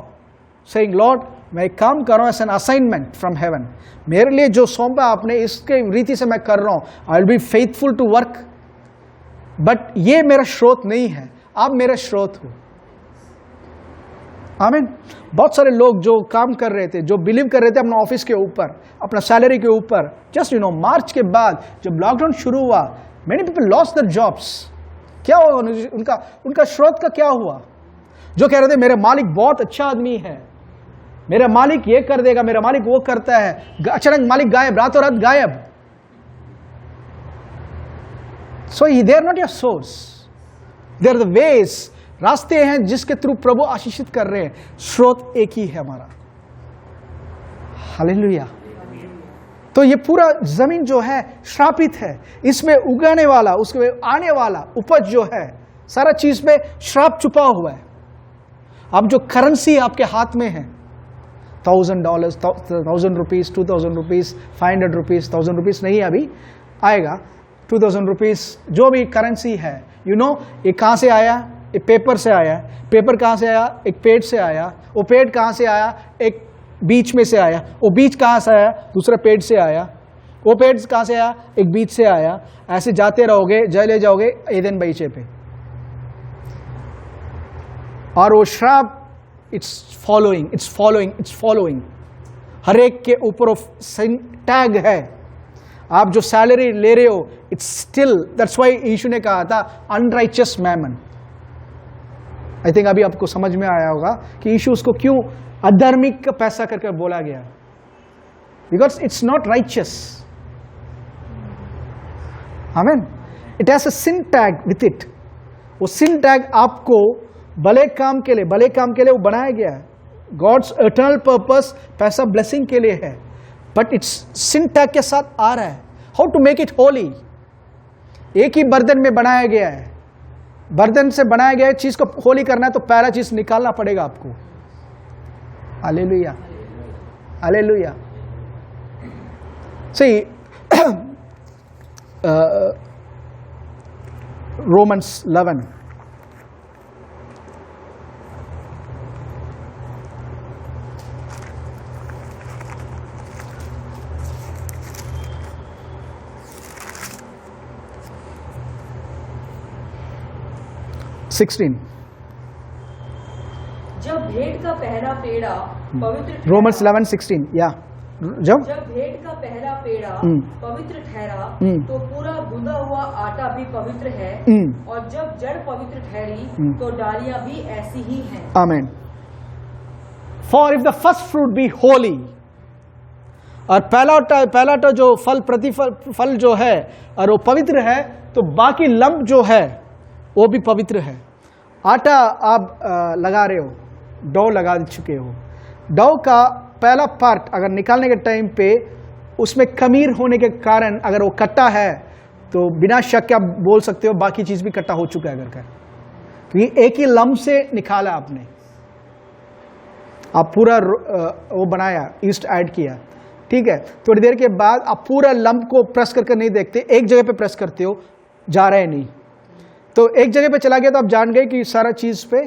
saying lord, मैं काम कर रहा हूँ as an assignment from heaven, मेरे लिए जो सौंपा आपने इसके रीति से मैं कर रहा हूँ, I will be faithful to work. But ये मेरा स्रोत नहीं है, आप मेरा स्रोत हो। आमीन। बहुत सारे लोग जो काम कर रहे थे, जो बिलीव कर रहे थे अपना ऑफिस के ऊपर, अपना सैलरी के ऊपर, जस्ट मार्च के बाद जब लॉकडाउन शुरू हुआ, many people lost their jobs. क्या हुआ उनका स्रोत का क्या हुआ? जो कह रहे थे मेरे मालिक बहुत अच्छा आदमी है, मेरा मालिक ये कर देगा, मेरा मालिक वो करता है, अचानक मालिक गायब, रातों रात गायब। So they are not your source, they are the ways, रास्ते हैं जिसके थ्रू प्रभु आशीषित कर रहे हैं। स्रोत एक ही है हमारा। हालेलुया। तो ये पूरा जमीन जो है श्रापित है, इसमें उगाने वाला, उसमें आने वाला उपज जो है, सारा चीज में श्राप छुपा हुआ है। अब जो करेंसी आपके हाथ में है, $1000, 1000 रुपीज, 2000 रुपीज, 500 रुपीज, 1000 रुपीज नहीं अभी आएगा, 2000 रुपीज, जो भी करेंसी है, ये कहां से आया? एक पेपर से आया। पेपर कहां से आया? एक पेड़ से आया। वो पेड़ कहां से आया? एक बीच में से आया। वो बीच कहां से आया? दूसरे पेड़ से आया। वो पेड़ कहां से आया? एक बीच से आया। ऐसे जाते रहोगे, ले जाओगे एदन बगीचे पे। और वो श्राप इट्स फॉलोइंग, हर एक के ऊपर टैग है। आप जो सैलरी ले रहे हो, इट्स स्टिल, दैट्स व्हाई यीशु ने कहा था अनराइचियस मैमन। आई थिंक अभी आपको समझ में आया होगा कि यीशु उसको क्यों अधार्मिक का पैसा करके बोला गया, because it's not righteous. Amen. It has a sin tag with it. वो सिन टैग आपको भले काम के लिए वो बनाया गया है। गॉड्स इटर्नल पर्पस पैसा ब्लेसिंग के लिए है, बट इट्स सिन टैग के साथ आ रहा है। How to make it holy? एक ही बर्तन में बनाया गया है, बर्तन से बनाया गया चीज को होली करना है तो पहला चीज निकालना पड़ेगा आपको। Hallelujah, hallelujah. See, Romans 11.
जब भेंट का पहला पेड़ा पवित्र
Romans 11:16, या
जब भेंट का पहला पेड़ा पवित्र ठहरा तो पूरा गूंदा हुआ आटा भी पवित्र है, और जब जड़ पवित्र ठहरी तो डालियां भी ऐसी ही हैं।
आमीन। For if the first fruit be holy, और पहला जो फल जो है और वो पवित्र है, तो बाकी लंब जो है वो भी पवित्र है। आटा आप लगा रहे हो, डो लगा चुके हो, डो का पहला पार्ट अगर निकालने के टाइम पे उसमें खमीर होने के कारण अगर वो कट्टा है तो बिना शक आप बोल सकते हो बाकी चीज भी कट्टा हो चुका है अगर कर, क्योंकि एक ही लम्ब से निकाला आपने, आप पूरा वो बनाया, ईस्ट ऐड किया, ठीक है। थोड़ी देर के बाद आप पूरा लम्ब को प्रेस करके नहीं देखते, एक जगह पे प्रेस करते हो, जा रहा है नहीं, तो एक जगह पे चला गया तो आप जान गए कि सारा चीज पे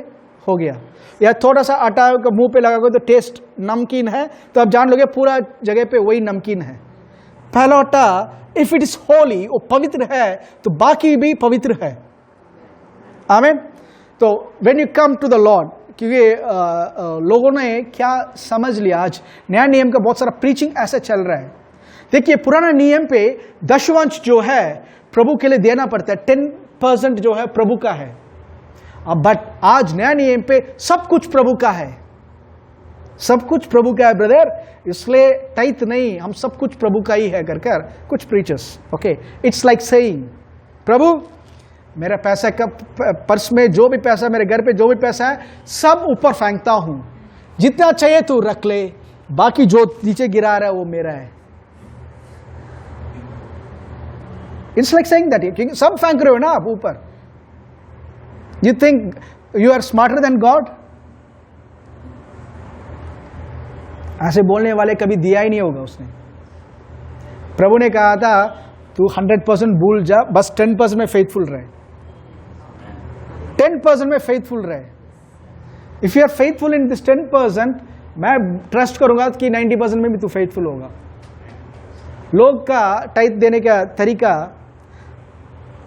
हो गया। या थोड़ा सा आटा का मुंह पे लगा तो टेस्ट नमकीन है, तो आप जान लोगे पूरा जगह पे वही नमकीन है। पहला आटा इफ इट इज होली, वो पवित्र है तो बाकी भी पवित्र है। आमीन। तो when you come to the lord, क्योंकि लोगों ने क्या समझ लिया, आज नया नियम का बहुत सारा प्रीचिंग ऐसे चल रहा है। देखिए पुराना नियम पे दशवंश जो है प्रभु के लिए देना पड़ता है, 10% जो है प्रभु का है। अब बट आज नया नियम पे सब कुछ प्रभु का है, सब कुछ प्रभु का है ब्रदर, इसलिए टाइट नहीं, हम सब कुछ प्रभु का ही है कर कुछ preachers, okay. It's like saying, प्रभु मेरा पैसा का पर्स में जो भी पैसा, मेरे घर पे जो भी पैसा है सब ऊपर फेंकता हूं, जितना चाहिए तू रख ले, बाकी जो नीचे गिरा रहा है वो मेरा है। इट्स लाइक सेइंग दैट, क्योंकि सब फेंक रहे हो ना आप ऊपर। You think you are smarter than God? ऐसे बोलने वाले कभी दिया ही नहीं होगा उसने। प्रभु ने कहा था तू 100% भूल जा, बस 10% में फेथफुल रहे, 10% में फेथफुल रहे। If you are faithful in this 10%, मैं ट्रस्ट करूंगा कि 90% में भी तू फेथफुल होगा। लोग का टाइप देने का तरीका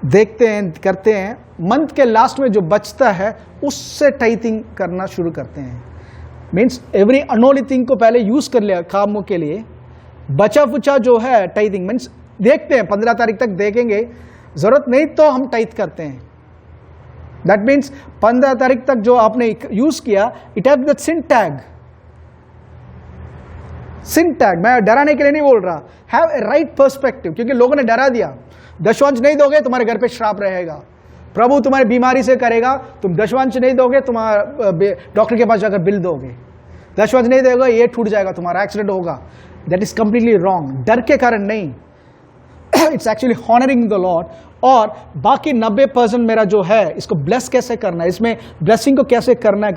देखते हैं, करते हैं, मंथ के लास्ट में जो बचता है उससे टाइथिंग करना शुरू करते हैं। मीन्स एवरी अनोली थिंग को पहले यूज कर लिया कामों के लिए, बचा कुचा जो है टाइथिंग मीन्स देखते हैं 15 तारीख तक देखेंगे, जरूरत नहीं तो हम टाइथ करते हैं। दैट मीन्स 15 तारीख तक जो आपने यूज किया, it have that sin tag. Sin tag मैं डराने के लिए नहीं बोल रहा, हैव ए राइट पर्सपेक्टिव, क्योंकि लोगों ने डरा दिया, दशवांश नहीं दोगे तुम्हारे घर पे श्राप रहेगा, प्रभु तुम्हारी बीमारी से करेगा, तुम दशवांश नहीं दोगे तुम्हारा डॉक्टर के पास जाकर बिल दोगे, दशवांश नहीं दोगे ये टूट जाएगा, तुम्हारा एक्सीडेंट होगा। That is completely wrong. डर के कारण नहीं, it's actually honouring the Lord. और बाकी 90% मेरा जो है इसको ब्लेस कैसे करना है, इसमें ब्लेसिंग को कैसे करना है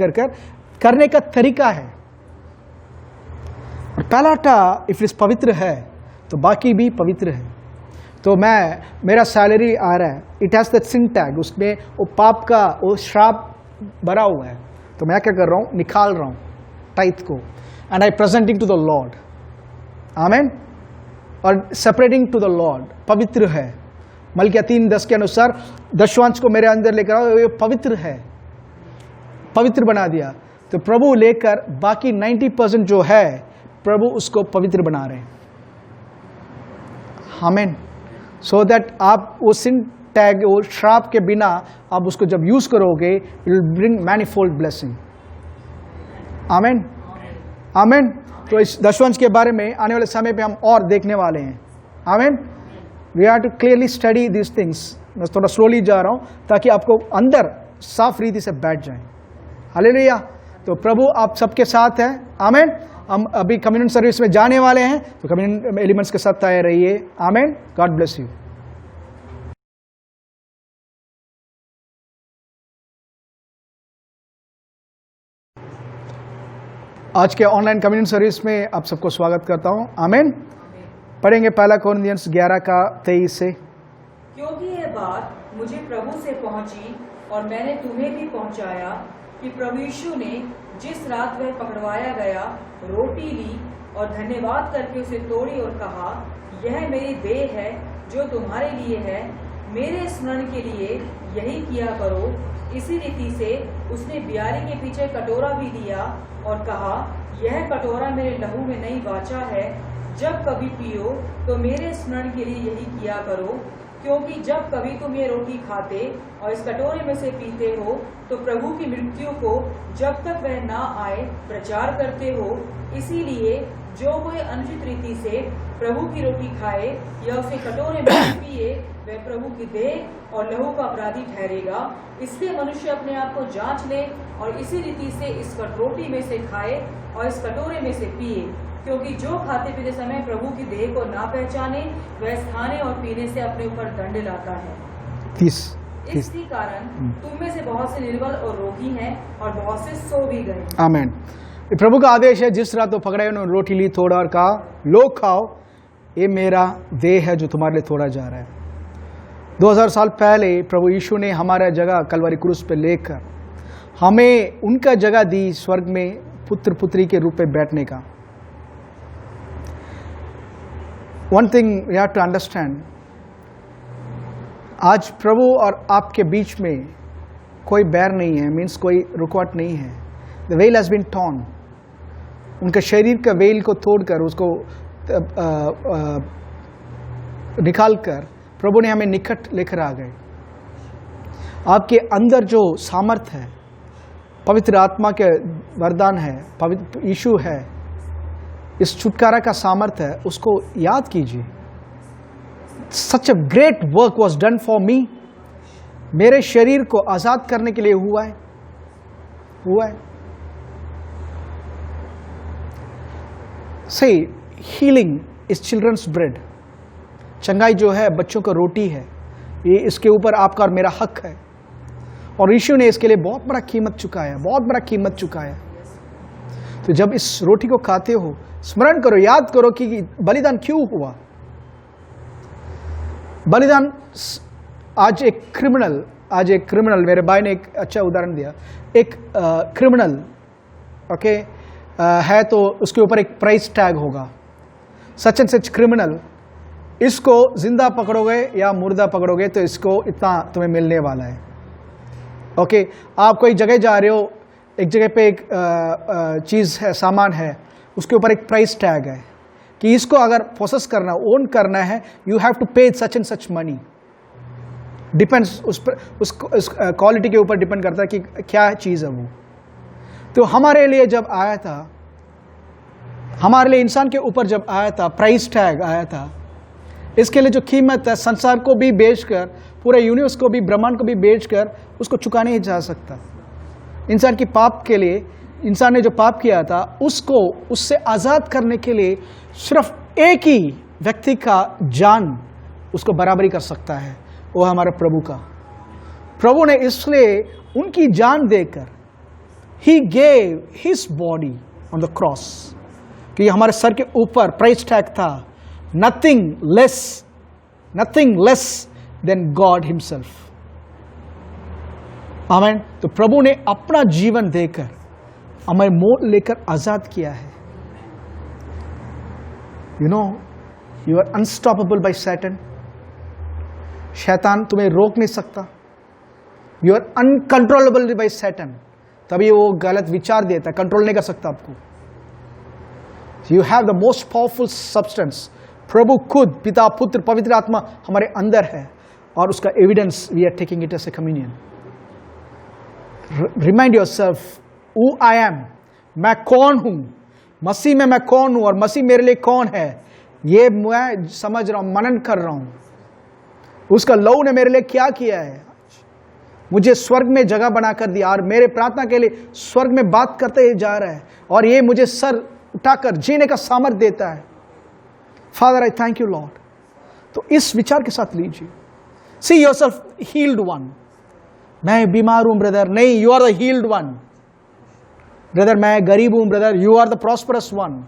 करने का तरीका है। पहला टा इफ इस पवित्र है तो बाकी भी पवित्र है। तो मेरा सैलरी आ रहा है, it has that sin tag, उसमें वो पाप का वो श्राप भरा हुआ है, तो मैं क्या कर रहा हूँ, निकाल रहा हूँ टाइथ को, and I presenting to the Lord. Amen. और सेपरेटिंग टू द लॉर्ड, पवित्र है। मलकिया 3:10 के अनुसार दशवांश को मेरे अंदर लेकर आओ, ये पवित्र है, पवित्र बना दिया। तो प्रभु लेकर बाकी 90% जो है प्रभु उसको पवित्र बना रहे हैं। आमेन। सो दैट आप वो सिन टैग, वो श्राप के बिना आप उसको जब यूज करोगे, it will bring manifold blessing. Amen, amen. तो इस दशवंश के बारे में आने वाले समय पे हम और देखने वाले हैं। Amen. We have to clearly study this things. मैं थोड़ा स्लोली जा रहा हूं ताकि आपको अंदर साफ रीति से बैठ जाए। हालेलुया। तो प्रभु आप सबके साथ है। आमेन। हम अभी कम्युनियन सर्विस में जाने वाले हैं, तो कम्युनियन एलिमेंट्स के साथ तैयार रहिए। आमेन। God bless you. आज के ऑनलाइन कम्युनियन सर्विस में आप सबको स्वागत करता हूं। आमेन। पढ़ेंगे पहला कोरिन्थियंस 11:23 से।
क्योंकि ये बात मुझे प्रभु से पहुंची और मैंने तुम्हें भी पहुंचाया कि प्रभु यीशु ने जिस रात वह पकड़वाया गया रोटी ली और धन्यवाद करके उसे तोड़ी और कहा, यह मेरी देह है जो तुम्हारे लिए है, मेरे स्मरण के लिए यही किया करो। इसी रीति से उसने बियारी के पीछे कटोरा भी दिया और कहा, यह कटोरा मेरे लहू में नई वाचा है, जब कभी पियो तो मेरे स्मरण के लिए यही किया करो। क्योंकि जब कभी तुम ये रोटी खाते और इस कटोरे में से पीते हो तो प्रभु की मृत्यु को जब तक वह ना आए प्रचार करते हो। इसीलिए जो कोई अनुचित रीति से प्रभु की रोटी खाए या उसे कटोरे में पिए, वह प्रभु की देह और लहू का अपराधी ठहरेगा। इसलिए मनुष्य अपने आप को जांच ले और इसी रीति से इस रोटी में से खाए और इस कटोरे में से पिए। क्योंकि जो खाते पीते समय प्रभु की देह को ना पहचाने, वह खाने और पीने से अपने ऊपर दंड लाता है। इसी कारण तुम में से बहुत से निर्बल और रोगी हैं और बहुत से सो भी गए।
आमीन। प्रभु का आदेश है, जिस रात वो पकड़े उन्होंने रोटी ली, तोड़ा और कहा, लो खाओ, ये मेरा देह है जो तुम्हारे लिए तोड़ा जा रहा है। 2000 साल पहले प्रभु यीशु ने हमारा जगह कलवरी क्रूस पे लेकर हमें उनका जगह दी, स्वर्ग में पुत्र पुत्री के रूप में बैठने का। One thing we have to understand, आज प्रभु और आपके बीच में कोई बैर नहीं है, मीन्स कोई रुकावट नहीं है। The veil has been torn। उनके शरीर का वेल को तोड़कर उसको निकालकर प्रभु ने हमें निकट लेकर आ गए। आपके अंदर जो सामर्थ है, पवित्र आत्मा के वरदान है, पवित्र यीशु है, इस छुटकारा का सामर्थ्य है, उसको याद कीजिए। Such a great work was done for me. मेरे शरीर को आजाद करने के लिए हुआ है। से हीलिंग इज चिल्ड्रंस ब्रेड। चंगाई जो है बच्चों का रोटी है। ये इसके ऊपर आपका और मेरा हक है, और यीशु ने इसके लिए बहुत बड़ा कीमत चुकाया, बहुत बड़ा कीमत चुकाया। तो जब इस रोटी को खाते हो, स्मरण करो, याद करो कि बलिदान क्यों हुआ। बलिदान आज एक क्रिमिनल, मेरे भाई ने एक अच्छा उदाहरण दिया, एक क्रिमिनल ओके है तो उसके ऊपर एक प्राइस टैग होगा, सच एंड सच क्रिमिनल, इसको जिंदा पकड़ोगे या मुर्दा पकड़ोगे तो इसको इतना तुम्हें मिलने वाला है। ओके, आप कोई जगह जा रहे हो, एक जगह पे एक चीज़ है, सामान है, उसके ऊपर एक प्राइस टैग है कि इसको अगर प्रोसेस करना, ओन करना है, यू हैव टू पे such and such money. Depends उस क्वालिटी के ऊपर डिपेंड करता है कि क्या चीज़ है वो। तो हमारे लिए जब आया था, हमारे लिए इंसान के ऊपर जब आया था, प्राइस टैग आया था, इसके लिए जो कीमत है, संसार को भी बेचकर, पूरे यूनिवर्स को भी, ब्रह्मांड को भी बेचकर उसको चुका नहीं जा सकता। इंसान की पाप के लिए, इंसान ने जो पाप किया था उसको, उससे आज़ाद करने के लिए सिर्फ एक ही व्यक्ति का जान उसको बराबरी कर सकता है, वो हमारे प्रभु का। प्रभु ने इसलिए उनकी जान देकर, he gave his body on the cross, कि हमारे सर के ऊपर प्राइस टैग था, nothing less than God himself. आमीन। तो प्रभु ने अपना जीवन देकर हमें मोल लेकर आजाद किया है। You know, you are unstoppable by Satan. शैतान तुम्हें रोक नहीं सकता। You are uncontrollable by Satan, तभी वो गलत विचार देता है, कंट्रोल नहीं कर सकता आपको। You have the most powerful substance. प्रभु खुद, पिता, पुत्र, पवित्र आत्मा हमारे अंदर है, और उसका evidence we are taking it as a communion. Remind yourself, who I am, मैं कौन हूं, मसीह में मैं कौन हूं और मसीह मेरे लिए कौन है, ये मैं समझ रहा हूं, मनन कर रहा हूं। उसका लहू ने मेरे लिए क्या किया है, मुझे स्वर्ग में जगह बनाकर दिया, और मेरे प्रार्थना के लिए स्वर्ग में बात करते जा रहा है, और ये मुझे सर उठाकर जीने का सामर्थ देता है। Father, I thank you Lord. तो इस विचार के साथ लीजिए, सी योरसेल्फ हील्ड वन। मैं बीमार हूं ब्रदर, नहीं, you are the healed one. Brother मैं गरीब हूं brother, you are the prosperous one.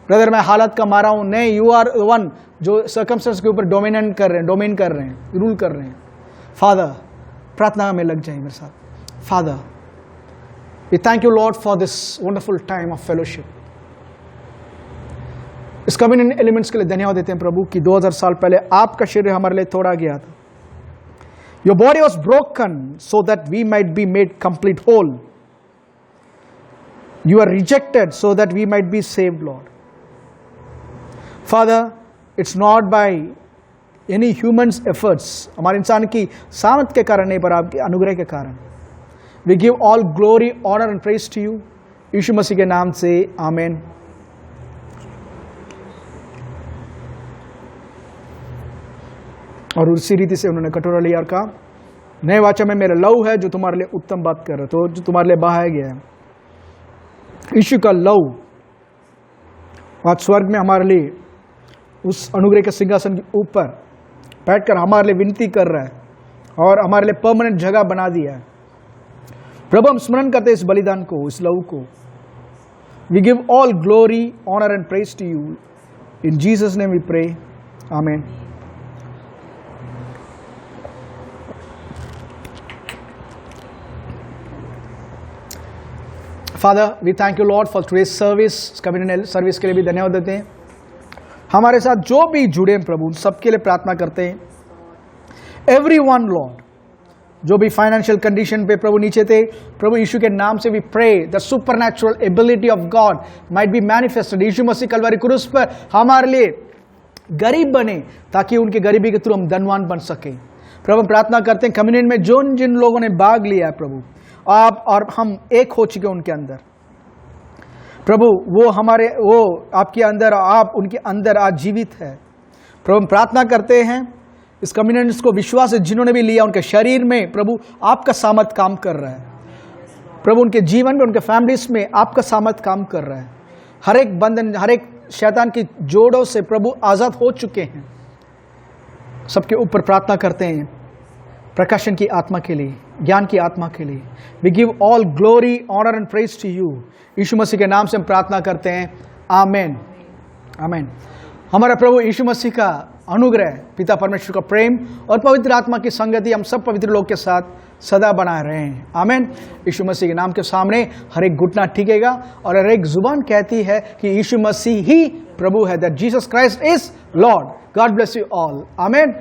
Brother मैं हालत का मारा हूं, नहीं, यू आर वन जो सर्कमस्टेंस के ऊपर डोमिन कर रहे हैं, रूल कर रहे हैं। फादर, प्रार्थना में लग जाए मेरे साथ। Father, we thank you Lord for this wonderful time of fellowship. इस कम्युनियन एलिमेंट्स के लिए धन्यवाद देते हैं प्रभु कि 2000 साल पहले आपका शरीर हमारे लिए तोड़ा गया था। Your body was broken so that we might be made complete whole. You are rejected so that we might be saved lord. Father, it's not by any humans efforts, हमारे इंसान की सामर्थ के कारण नहीं, पर आपके अनुग्रह के कारण। We give all glory, honour and praise to you, Yeshu मसीह के नाम से, आमीन। और उसी रीति से उन्होंने कटोरा लिया और कहा, नए वाचा में मेरा लहू है जो तुम्हारे लिए उत्तम बात कर रहा है, तो जो तुम्हारे लिए बहाया गया है। यीशु का लहू आज स्वर्ग में हमारे लिए उस अनुग्रह के सिंहासन के ऊपर बैठकर हमारे लिए विनती कर रहा है और हमारे लिए परमानेंट जगह बना दिया है। प्रभु, हम स्मरण करते हैं इस बलिदान को, इस लहू को। We give all glory, honour and praise to you, in Jesus name we pray, amen. Father, we thank you Lord for today's service. Communion service के लिए भी धन्यवाद देते हैं। हमारे साथ जो भी जुड़े हैं प्रभु, सबके लिए प्रार्थना करते हैं। एवरीवन लॉर्ड, जो भी फाइनेंशियल कंडीशन पे प्रभु नीचे थे, प्रभु यीशु के नाम से we pray the supernatural ability of God might be manifested. Yeshu मसीह कलवरी क्रूस पर हमारे लिए गरीब बने ताकि उनकी गरीबी के थ्रू हम धनवान बन सके। प्रभु प्रार्थना करते हैं कम्युनियन में जिन लोगों ने भाग लिया है प्रभु, आप और हम एक हो चुके उनके अंदर प्रभु, वो आपके अंदर, आप उनके अंदर आज जीवित है। प्रभु प्रार्थना करते हैं इस कम्युनियन को विश्वास से जिन्होंने भी लिया, उनके शरीर में प्रभु आपका सामर्थ काम कर रहा है। प्रभु उनके जीवन में, उनके फैमिलीज में आपका सामर्थ काम कर रहा है। हर एक बंधन, हर एक शैतान की जोड़ों से प्रभु आजाद हो चुके हैं। सबके ऊपर प्रार्थना करते हैं प्रकाशन की आत्मा के लिए, ज्ञान की आत्मा के लिए। We give all glory, honour and praise to you. Yeshu मसीह के नाम से हम प्रार्थना करते हैं, आमेन, आमेन। हमारा प्रभु यीशु मसीह का अनुग्रह, पिता परमेश्वर का प्रेम और पवित्र आत्मा की संगति हम सब पवित्र लोग के साथ सदा बनाए रहे हैं, आमेन। यीशु मसीह के नाम के सामने हर एक घुटना टिकेगा और हर एक जुबान कहती है कि यीशु मसीह ही प्रभु है, that Jesus Christ is Lord. God bless you all, amen.